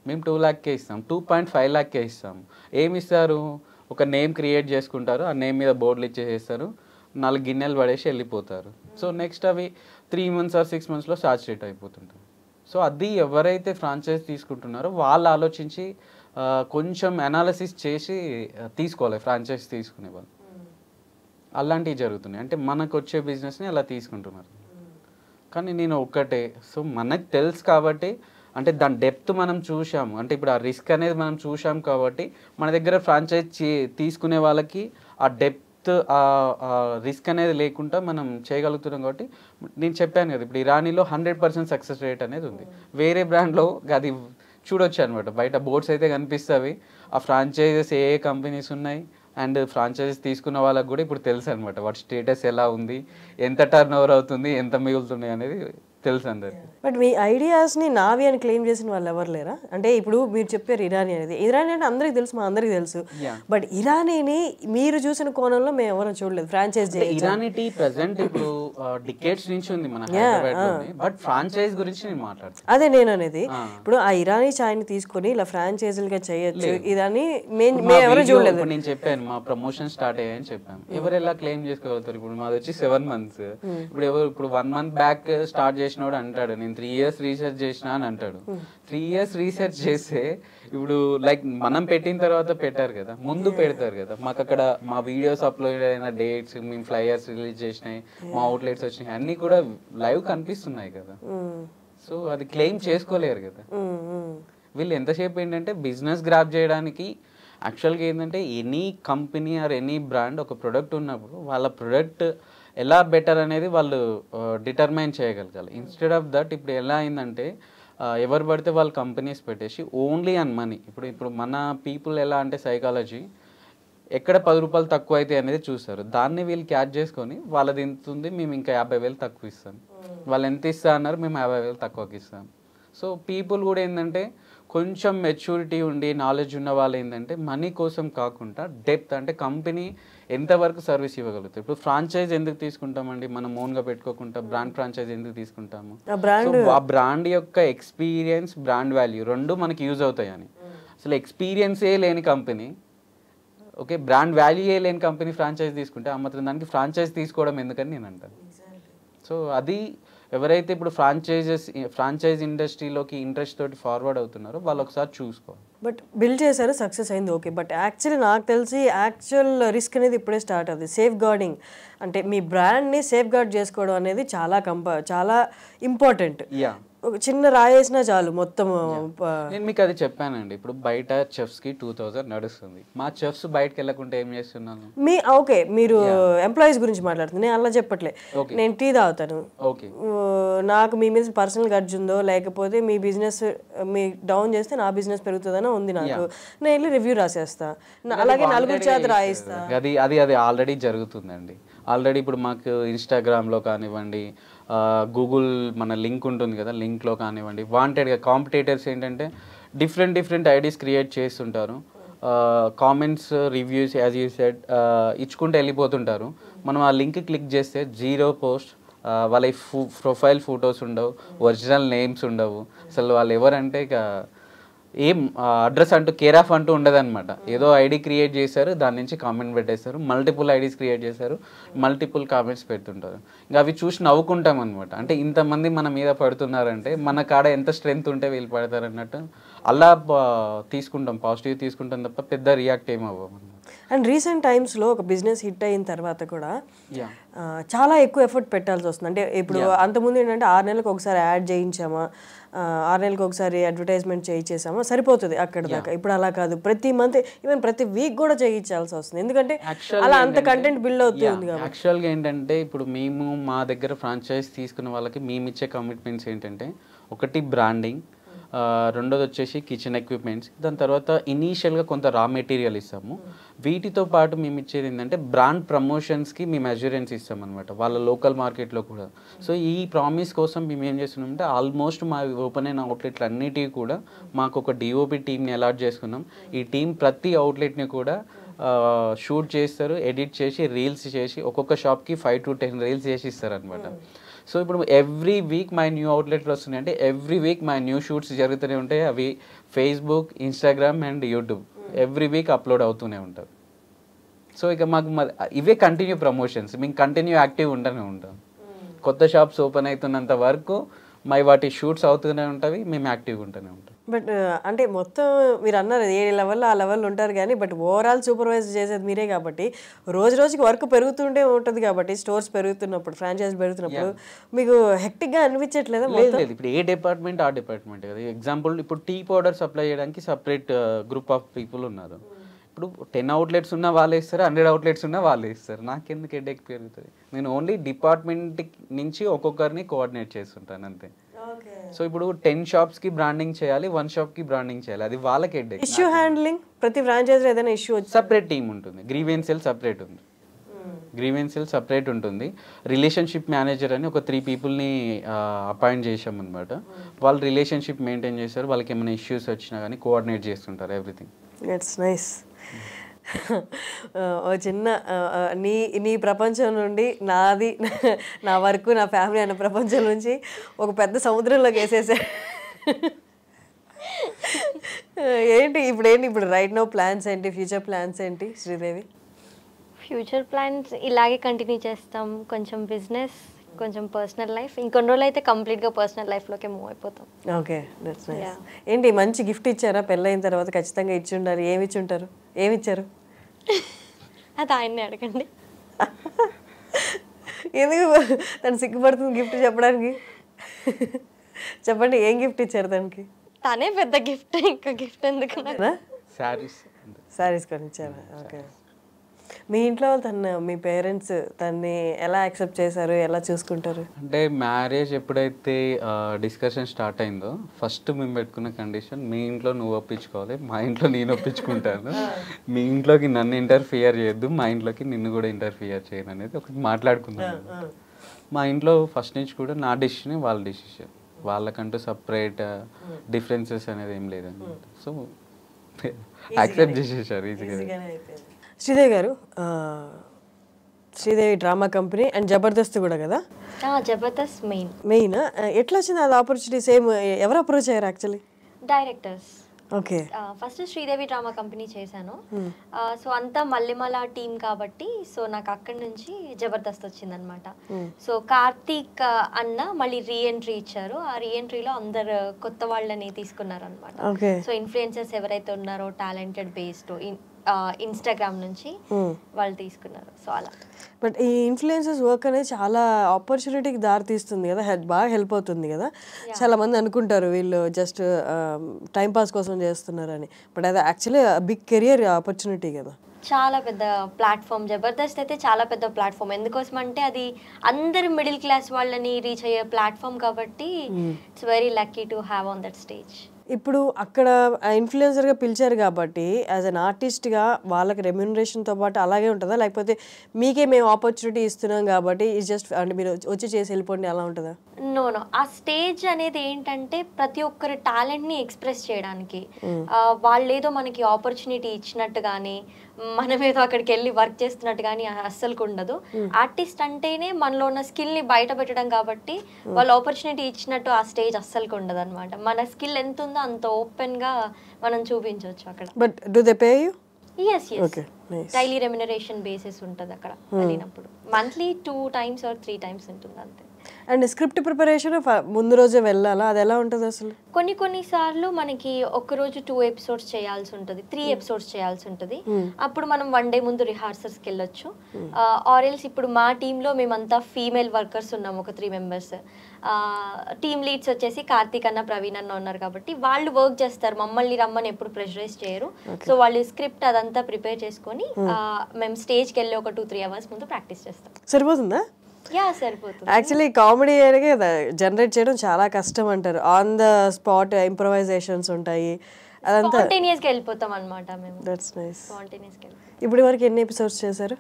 మేము 2 lakhకే ఇస్తాం, 2.5 lakhకే ఇస్తాము. ఏమి ఇస్తారు? ఒక నేమ్ క్రియేట్ చేసుకుంటారు, ఆ నేమ్ మీద బోర్డులు ఇచ్చేసేస్తారు, 4 గిన్నెలు పడేసి వెళ్ళిపోతారు. సో నెక్స్ట్ అవి 3 months or 6 monthsలో సాచురేట్ అయిపోతుంటారు. సో అది ఎవరైతే ఫ్రాంచైజ్ తీసుకుంటున్నారో వాళ్ళు ఆలోచించి కొంచెం అనాలిసిస్ చేసి తీసుకోవాలి ఫ్రాంచైజ్ తీసుకునే వాళ్ళు. అలాంటివి జరుగుతున్నాయి. అంటే మనకు వచ్చే బిజినెస్ని అలా తీసుకుంటున్నారు. కానీ నేను ఒక్కటే, సో మనకు తెలుసు కాబట్టి, అంటే దాని డెప్త్ మనం చూసాము, అంటే ఇప్పుడు ఆ రిస్క్ అనేది మనం చూసాం కాబట్టి మన దగ్గర ఫ్రాంచైజ్ తీసుకునే వాళ్ళకి ఆ డెప్త్ ఆ రిస్క్ అనేది లేకుండా మనం చేయగలుగుతున్నాం. కాబట్టి నేను చెప్పాను కదా, ఇప్పుడు ఇరానీలో 100% సక్సెస్ రేట్ అనేది ఉంది. వేరే బ్రాండ్లో అది చూడొచ్చు అనమాట. బయట బోర్డ్స్ అయితే కనిపిస్తాయి, ఆ ఫ్రాంచైజెస్ ఏ కంపెనీస్ ఉన్నాయి అండ్ ఫ్రాంచైజెస్ తీసుకున్న వాళ్ళకి కూడా ఇప్పుడు తెలుసు అనమాట వాటి స్టేటస్ ఎలా ఉంది, ఎంత టర్న్ ఓవర్ అవుతుంది, ఎంత మిగులుతున్నాయి అనేది తెలుసు అందరు. బట్ మీ ఐడియాస్ని నావి అని క్లెయిమ్ చేసిన వాళ్ళు ఎవరు లేరా? అంటే ఇప్పుడు మీరు చెప్పారు ఇరానీ అనేది, ఇరానీ అంటే అందరికి తెలుసు, మా అందరికి తెలుసు, బట్ ఇరానీని మీరు చూసిన కోణంలో మేము ఎవరు చూడలేదు. ఫ్రాంచైజ్ ఇరానీ టీ ప్రెసెంట్ ఇప్పుడు డికేట్స్ నుంచి ఉంది మన హైదరాబాద్లోనే, బట్ ఫ్రాంచైజ్ గురించి నేను మాట్లాడుతాను. అదే నేను అనేది, ఇప్పుడు ఆ ఇరానీ చాయ్ని తీసుకొని ఇలా ఫ్రాంచైజీలుగా చేయొచ్చు ఇదని మేము ఎవరు చూడలేదు. నేను చెప్పాను మా ప్రమోషన్ స్టార్ట్ అయ్యాయని చెప్పాను. ఎవరు ఎలా క్లెయిమ్ చేసుకోగలుగుతారు? ఇప్పుడు మాది వచ్చి 7 months. ఇప్పుడు 1 month బ్యాక్ స్టార్ట్ చేసినోడు అంటాడు నేను 3 years రీసెర్చ్ చేసిన అని అంటాడు. 3 years రీసెర్చ్ చేస్తే ఇప్పుడు లైక్ మనం పెట్టిన తర్వాత పెట్టారు కదా, ముందు పెడతారు కదా. మాకు అక్కడ మా వీడియోస్ అప్లోడ్ అయిన డేట్స్, మేము ఫ్లైయర్స్ రిలీజ్ చేసినాయి, మా అవుట్లెట్స్ వచ్చినాయి, అన్ని కూడా లైవ్ కనిపిస్తున్నాయి కదా. సో అది క్లెయిమ్ చేసుకోలేరు కదా వీళ్ళు. ఎంతసేపు ఏంటంటే బిజినెస్ గ్రాప్ చేయడానికి. యాక్చువల్గా ఏంటంటే any company or any brand ఒక ప్రొడక్ట్ ఉన్నప్పుడు వాళ్ళ ప్రొడక్ట్ ఎలా బెటర్ అనేది వాళ్ళు డిటర్మైన్ చేయగలగాలి. ఇన్స్టెడ్ ఆఫ్ దట్ ఇప్పుడు ఎలా అయిందంటే ఎవరు పడితే వాళ్ళు కంపెనీస్ పెట్టేసి ఓన్లీ ఆన్ మనీ. ఇప్పుడు మన పీపుల్ ఎలా అంటే సైకాలజీ ఎక్కడ 10 రూపాయలు తక్కువ అయితే అనేది చూస్తారు. దాన్ని వీళ్ళు క్యాచ్ చేసుకొని వాళ్ళది ఎంత ఉంది, మేము ఇంకా 50,000 తక్కువ ఇస్తాం, వాళ్ళు ఎంత ఇస్తా అన్నారు, మేము 50,000 తక్కువకి ఇస్తాం. సో పీపుల్ కూడా ఏంటంటే కొంచెం మెచ్యూరిటీ ఉండి నాలెడ్జ్ ఉన్న వాళ్ళు ఏంటంటే మనీ కోసం కాకుండా డెప్త్, అంటే కంపెనీ ఎంతవరకు సర్వీస్ ఇవ్వగలుగుతారు. ఇప్పుడు ఫ్రాంచైజ్ ఎందుకు తీసుకుంటామండి మనం ఓన్గా పెట్టుకోకుండా? బ్రాండ్ ఫ్రాంచైజ్ ఎందుకు తీసుకుంటాము? ఆ బ్రాండ్ యొక్క ఎక్స్పీరియన్స్, బ్రాండ్ వాల్యూ రెండు మనకి యూజ్ అవుతాయని. అసలు ఎక్స్పీరియన్సే లేని కంపెనీ, ఓకే, బ్రాండ్ వాల్యూయే లేని కంపెనీ ఫ్రాంచైజ్ తీసుకుంటే ఆ మాత్రం దానికి ఫ్రాంచైజ్ తీసుకోవడం ఎందుకని నేను అంటాను. సో అది ఎవరైతే ఇప్పుడు ఫ్రాంచైజ్ ఇండస్ట్రీలోకి ఇంట్రెస్ట్ తోటి ఫార్వర్డ్ అవుతున్నారో వాళ్ళు ఒకసారి చూసుకోవాలి. బట్ బిల్డ్ చేశారు, సక్సెస్ అయింది, ఓకే. బట్ యాక్చువల్లీ నాకు తెలిసి యాక్చువల్ రిస్క్ అనేది ఇప్పుడే స్టార్ట్ అవుతుంది. సేఫ్ గార్డింగ్ అంటే మీ బ్రాండ్ని సేఫ్ గార్డ్ చేసుకోవడం అనేది చాలా ఇంపార్టెంట్. ఒక చిన్న రాయేసినా చాలు మొత్తం. నేను మీకు అది చెప్పానండి. ఇప్పుడు బయట చెఫ్స్కి 2000 నడుస్తుంది. మా చెఫ్స్ బయటకు వెళ్ళకుంటే ఏం చేస్తున్నాను? ఓకే, మీరు ఎంప్లాయీస్ గురించి మాట్లాడుతుంది, నేను అలా చెప్పట్లే. నేను టీ తాగుతాను, నాకు మీ మీద పర్సనల్ గడ్జ్ ఉందో లేకపోతే మీ బిజినెస్ మీ డౌన్ చేస్తే నా బిజినెస్ పెరుగుతుందనో ఉంది నాకు, నేను వెళ్ళి రివ్యూ రాసేస్తా, అలాగే నలుగురు చేత రాయిస్తా. అది అది అది ఆల్రెడీ జరుగుతుందండి. ఆల్రెడీ ఇప్పుడు మాకు ఇన్స్టాగ్రామ్లో కానివ్వండి, గూగుల్ మన లింక్ ఉంటుంది కదా, లింక్లో కానివ్వండి, వాంటెడ్గా కాంపిటేటర్స్ ఏంటంటే డిఫరెంట్ ఐడీస్ క్రియేట్ చేస్తుంటారు. Comments, reviews as you said ఇచ్చుకుంటూ వెళ్ళిపోతుంటారు. మనం ఆ లింక్ క్లిక్ చేస్తే 0 పోస్ట్, వాళ్ళ ప్రొఫైల్ ఫొటోస్ ఉండవు, ఒరిజినల్ నేమ్స్ ఉండవు. అసలు వాళ్ళు ఎవరంటే ఇక ఏం అడ్రస్ అంటూ కేర్ ఆఫ్ అంటూ ఉండదన్నమాట. ఏదో ఐడి క్రియేట్ చేశారు, దాని నుంచి కామెంట్ పెట్టేస్తారు, మల్టిపుల్ ఐడీస్ క్రియేట్ చేశారు, మల్టిపుల్ కామెంట్స్ పెడుతుంటారు. ఇంకా అవి చూసి నవ్వుకుంటాం అనమాట. అంటే ఇంతమంది మన మీద పడుతున్నారంటే మన కాడ ఎంత స్ట్రెంగ్త్ ఉంటే వీళ్ళు పడతారు అన్నట్టు అలా తీసుకుంటాం, పాజిటివ్ తీసుకుంటాం తప్ప పెద్ద రియాక్ట్ ఏమవ్వము. అండ్ రీసెంట్ టైమ్స్లో ఒక బిజినెస్ హిట్ అయిన తర్వాత కూడా చాలా ఎక్కువ ఎఫర్ట్ పెట్టాల్సి వస్తుంది. అంటే ఇప్పుడు అంతకుముందు ఏంటంటే 6 నెలలకు ఒకసారి యాడ్ చేయించామా, 6 నెలలకు ఒకసారి అడ్వర్టైజ్మెంట్ చేయించేసామా సరిపోతుంది అక్కడ దాకా. ఇప్పుడు అలా కాదు, ప్రతి మంత్ ఈవెన్ ప్రతి వీక్ కూడా చేయించాల్సి వస్తుంది, ఎందుకంటే అలా అంత కంటెంట్ బిల్డ్ అవుతుంది. యాక్చువల్గా ఏంటంటే ఇప్పుడు మేము మా దగ్గర ఫ్రాంచైజ్ తీసుకున్న వాళ్ళకి మేము ఇచ్చే కమిట్మెంట్స్ ఏంటంటే, ఒకటి బ్రాండింగ్, రెండోది వచ్చేసి కిచెన్ ఎక్విప్మెంట్స్, దాని తర్వాత ఇనీషియల్గా కొంత రా మెటీరియల్ ఇస్తాము. వీటితో పాటు మేము ఇచ్చేది ఏంటంటే బ్రాండ్ ప్రమోషన్స్కి మేము అష్యూరెన్స్ ఇస్తాం అనమాట, వాళ్ళ లోకల్ మార్కెట్లో కూడా. సో ఈ ప్రామిస్ కోసం మేము ఏం చేస్తున్నామంటే ఆల్మోస్ట్ మా ఓపెన్ అయిన అవుట్లెట్లు అన్నిటికీ కూడా మాకు ఒక డిఓపి టీమ్ని అలాట్ చేసుకున్నాం. ఈ టీం ప్రతి అవుట్లెట్ని కూడా షూట్ చేస్తారు, ఎడిట్ చేసి రీల్స్ చేసి ఒక్కొక్క షాప్కి 5 to 10 రీల్స్ చేసి ఇస్తారు అనమాట. సో ఇప్పుడు ఎవ్రీ వీక్ మై న్యూ అవుట్లెట్లు వస్తున్నాయి, అంటే every week my new shoots జరుగుతూనే ఉంటాయి. అవి Facebook, Instagram and YouTube every week upload అవుతూనే ఉంటారు. సో ఇక మాకు ఇవే కంటిన్యూ ప్రమోషన్స్, మేము కంటిన్యూ యాక్టివ్ ఉంటూనే ఉంటాం. కొత్త షాప్స్ ఓపెన్ అవుతున్నంత వరకు వాటి షూట్స్ అవుతూనే ఉంటాయి, మేము యాక్టివ్గా ఉంటూనే ఉంటాం. బట్ అంటే మొత్తం మీరు అన్నారు ఏ లెవెల్లో ఆ లెవెల్లో ఉంటారు కానీ, బట్ ఓవరాల్ సూపర్వైజ్ చేసేది మీరే కాబట్టి రోజుకి వర్క్ పెరుగుతుంటే ఉంటుంది కాబట్టి, స్టోర్స్ పెరుగుతున్నప్పుడు, ఫ్రాంచైజ్ పెరుగుతున్నప్పుడు మీకు హెక్టిక్గా అనిపించట్లేదా? లేదు, ఇప్పుడు ఏ డిపార్ట్మెంట్ ఆ డిపార్ట్మెంట్ కదా. ఎగ్జాంపుల్ ఇప్పుడు టీ పౌడర్ సప్లై చేయడానికి సపరేట్ గ్రూప్ ఆఫ్ పీపుల్ ఉన్నారు. ఇప్పుడు 10 అవుట్లెట్స్ ఉన్నా వాళ్ళే ఇస్తారు, 100 అవుట్లెట్స్ ఉన్నా వాళ్ళే ఇస్తారు. నాకెందుకు హెడేక్ పెరుగుతుంది? నేను ఓన్లీ డిపార్ట్మెంట్ నుంచి ఒక్కొక్కరిని కోఆర్డినేట్ చేస్తుంటాను అంతే. సో ఇప్పుడు 10 షాప్స్కి బ్రాండింగ్ చేయాలి, 1 షాప్కి బ్రాండింగ్ చేయాలి, అది వాళ్ళకి హెడేక్. ఇష్యూ హ్యాండ్లింగ్ ప్రతి ఫ్రాంచైజీలో ఏదైనా ఇష్యూ సపరేట్ టీమ్ ఉంటుంది, గ్రీవెన్స్ సెల్ సపరేట్ ఉంది. గ్రీవెన్స్ సెల్ సపరేట్ ఉంటుంది. రిలేషన్షిప్ మేనేజర్ అని ఒక 3 పీపుల్ని అపాయింట్ చేసాం అనమాట. వాళ్ళు రిలేషన్షిప్ మెయింటైన్ చేస్తారు. వాళ్ళకి ఏమైనా ఇష్యూస్ వచ్చినా కానీ కోఆర్డినేట్ చేస్తుంటారు ఎవ్రీథింగ్. It's nice. ఓ చిన్న నీ ప్రపంచం నుండి నాది, నా వరకు, నా ఫ్యామిలీ అనే ప్రపంచం నుంచి ఒక పెద్ద సముద్రంలోకి వేసేసా. ఇప్పుడు రైట్ నో ప్లాన్స్ ఏంటి, ఫ్యూచర్ ప్లాన్స్ ఏంటి శ్రీదేవి? ఫ్యూచర్ ప్లాన్స్ ఇలాగే కంటిన్యూ చేస్తాం. కొంచెం బిజినెస్, కొంచెం పర్సనల్ లైఫ్. ఇంకొన్ని రోజులు అయితే కంప్లీట్గా పర్సనల్ లైఫ్లోకి మూవ్ అయిపోతాం. Okay, that's nice. ఏంటి మంచి గిఫ్ట్ ఇచ్చారా? పెళ్ళైన తర్వాత ఖచ్చితంగా ఇచ్చి ఉండాలి. ఏమి ఇచ్చి ఉంటారు? ఏమి ఇచ్చారు? అది ఆయన్ని అడగండి. ఎందుకు తను సిగ్గుపడుతుంది గిఫ్ట్ చెప్పడానికి? చెప్పండి, ఏం గిఫ్ట్ ఇచ్చారు తనకి? తనే పెద్ద గిఫ్ట్, ఇంకా గిఫ్ట్ ఎందుకు? శారీస్ కొని ఇచ్చారా? ఓకే. మీ ఇంట్లో మీ పేరెంట్స్ తన్ని ఎలా యాక్సెప్ట్ చేశారు, ఎలా చూసుకుంటారు? అంటే మ్యారేజ్ ఎప్పుడైతే డిస్కషన్ స్టార్ట్ అయిందో ఫస్ట్ మేము పెట్టుకున్న కండిషన్, మీ ఇంట్లో నువ్వు ఒప్పించుకోవాలి, మా ఇంట్లో నేను ఒప్పించుకుంటాను. మీ ఇంట్లోకి నన్ను ఇంటర్ఫియర్ చేయొద్దు, మా ఇంట్లోకి నిన్ను కూడా ఇంటర్ఫియర్ చేయను అనేది ఒకటి మాట్లాడుకున్నాను. మా ఇంట్లో ఫస్ట్ నుంచి కూడా నా డెసిషన్ వాళ్ళ డెసిషన్, వాళ్ళకంటూ సపరేట్ డిఫరెన్సెస్ అనేది ఏం లేదన్నమాట. సో యాక్సెప్ట్ చేసేసారు ఈజీగా. శ్రీదేవి గారు, Sridevi drama company and Jabardasth కూడా కదా? జబర్దస్త్ మెయిన్. ఎట్లా వచ్చింది అది ఆపర్చునిటీ? సేమ్ ఎవరు అప్రోచ్ అయ్యారు actually? Directors. Okay. First Sridevi drama company చేశాను. సో అంతా మల్లెమల టీమ్ కాబట్టి సో నాకు అక్కడి నుంచి జబర్దస్త్ వచ్చిందనమాట. సో కార్తీక్ అన్న మళ్ళీ రీఎంట్రీ ఇచ్చారు. ఆ రీఎంట్రీలో అందరు కొత్త వాళ్ళని తీసుకున్నారు అనమాట. సో ఇన్ఫ్లుయెన్సర్స్ ఎవరైతే ఉన్నారో టాలెంటెడ్ బేస్డ్ ఇన్స్టాగ్రామ్ నుంచి వాళ్ళు తీసుకున్నారు. సో అలా. బట్ ఈ ఇన్ఫ్లుయెన్సర్స్ వర్క్ అనేది చాలా ఆపర్చునిటీకి దారి తీస్తుంది కదా, బాగా హెల్ప్ అవుతుంది కదా. చాలా మంది అనుకుంటారు వీళ్ళు జస్ట్ టైంపాస్ కోసం చేస్తున్నారని, బట్ అది యాక్చువల్లీ బిగ్ కెరియర్ ఆపర్చునిటీ కదా. చాలా పెద్ద ప్లాట్ఫామ్ జబర్దస్త్ అయితే, చాలా పెద్ద ప్లాట్ఫామ్. ఎందుకోసం అంటే అది అందరు మిడిల్ క్లాస్ వాళ్ళని రీచ్ అయ్యే ప్లాట్ఫామ్ కాబట్టి it's very lucky to have on that stage. ఇప్పుడు అక్కడ ఇన్ఫ్లుయెన్సర్గా పిలిచారు కాబట్టి యాజ్ అన్ ఆర్టిస్ట్గా వాళ్ళకి రెమ్యూనరేషన్తో పాటు అలాగే ఉంటుందా, లేకపోతే మీకే మేము ఆపర్చునిటీ ఇస్తున్నాం కాబట్టి జస్ట్ అంటే మీరు వచ్చి చేసి వెళ్ళిపోండి అలా ఉంటుందా? నో, ఆ స్టేజ్ అనేది ఏంటంటే ప్రతి ఒక్కరి టాలెంట్ని ఎక్స్ప్రెస్ చేయడానికి. వాళ్ళు ఏదో మనకి ఆపర్చునిటీ ఇచ్చినట్టు కానీ, మనం ఏదో అక్కడికి వెళ్ళి వర్క్ చేస్తున్నట్టు కానీ అస్సలుకు ఉండదు. ఆర్టిస్ట్ అంటేనే మనలో ఉన్న స్కిల్ని బయట పెట్టడం కాబట్టి వాళ్ళు ఆపర్చునిటీ ఇచ్చినట్టు ఆ స్టేజ్ అస్సలుకు ఉండదు అనమాట. మన స్కిల్ ఎంత ఉందో అంత ఓపెన్గా మనం చూపించవచ్చు అక్కడ. But do they pay you? yes daily remuneration basis ఉంటుంది అక్కడ వెళ్ళినప్పుడు. మంత్లీ 2 times or 3 times ఉంటుంది అంతే. అండ్ స్క్రిప్ట్ ప్రిపరేషన్ ముందు రోజే వెళ్ళాలా, అది ఎలా ఉంటుంది అసలు? కొన్ని సార్లు మనకి ఒక్కరోజు 2 episodes చేయాల్సి ఉంటుంది, 3 episodes చేయాల్సి ఉంటుంది. అప్పుడు మనం 1 day ముందు రిహార్సల్స్కి వెళ్ళొచ్చు. ఆర్ఎల్స్ ఇప్పుడు మా టీంలో మేమంతా ఫీమేల్ వర్కర్స్ ఉన్నాము, ఒక 3 members. టీమ్ లీడ్స్ వచ్చేసి కార్తీక్ అన్న, ప్రవీణ్ అన్న ఉన్నారు కాబట్టి వాళ్ళు వర్క్ చేస్తారు, మమ్మల్ని రమ్మని ఎప్పుడు ప్రెషరైజ్ చేయరు. సో వాళ్ళు స్క్రిప్ట్ అదంతా ప్రిపేర్ చేసుకొని మేము స్టేజ్కి వెళ్ళి ఒక 2-3 hours ముందు ప్రాక్టీస్ చేస్తాం. సరిపోతుందా? సరిపోతుంది. యాక్చువల్లీ కామెడీ అనేది జనరేట్ చేయడం చాలా కష్టం అంటారు. ఆన్ ద స్పాట్ ఇంప్రొవైజేషన్స్ ఉంటాయి, అదంతా స్పాంటేనియస్ గా వెళ్ళిపోతాం అన్నమాట మేము. That's nice. స్పాంటేనియస్ గా. ఇప్పుడు వరకు ఎన్ని ఎపిసోడ్స్ చేశారు?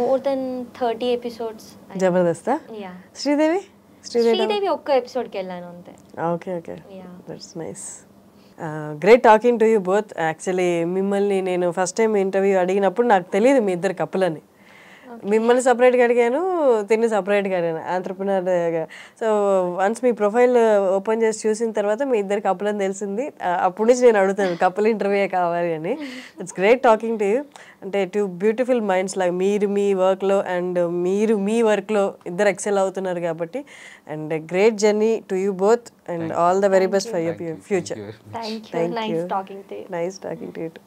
More than 30 episodes. Jabardasth. Sridevi ఒక్క ఎపిసోడ్కి వెళ్ళాను అంతే. Okay, that's nice. Great talking to you both. Actually మిమ్మల్ని నేను ఫస్ట్ టైం ఇంటర్వ్యూ అడిగినప్పుడు నాకు తెలియదు మీ ఇద్దరు కపుల్ అని. మిమ్మల్ని సపరేట్గా అడిగాను, తిన్ని సపరేట్గా అడిగాను ఆంట్రప్రినర్గా. సో వన్స్ మీ ప్రొఫైల్ ఓపెన్ చేసి చూసిన తర్వాత మీ ఇద్దరు కపుల్ అని తెలిసింది. అప్పటి నుంచి నేను అడుగుతాను కపుల్ ఇంటర్వ్యూ కావాలి అని. It's great talking to you. అంటే 2 బ్యూటిఫుల్ మైండ్స్ లాగా మీరు మీ వర్క్లో అండ్ మీరు మీ వర్క్లో ఇద్దరు ఎక్సెల్ అవుతున్నారు కాబట్టి. And great journey to you both and all the very best for your future. Thank you. Nice talking to you. Nice talking to you too.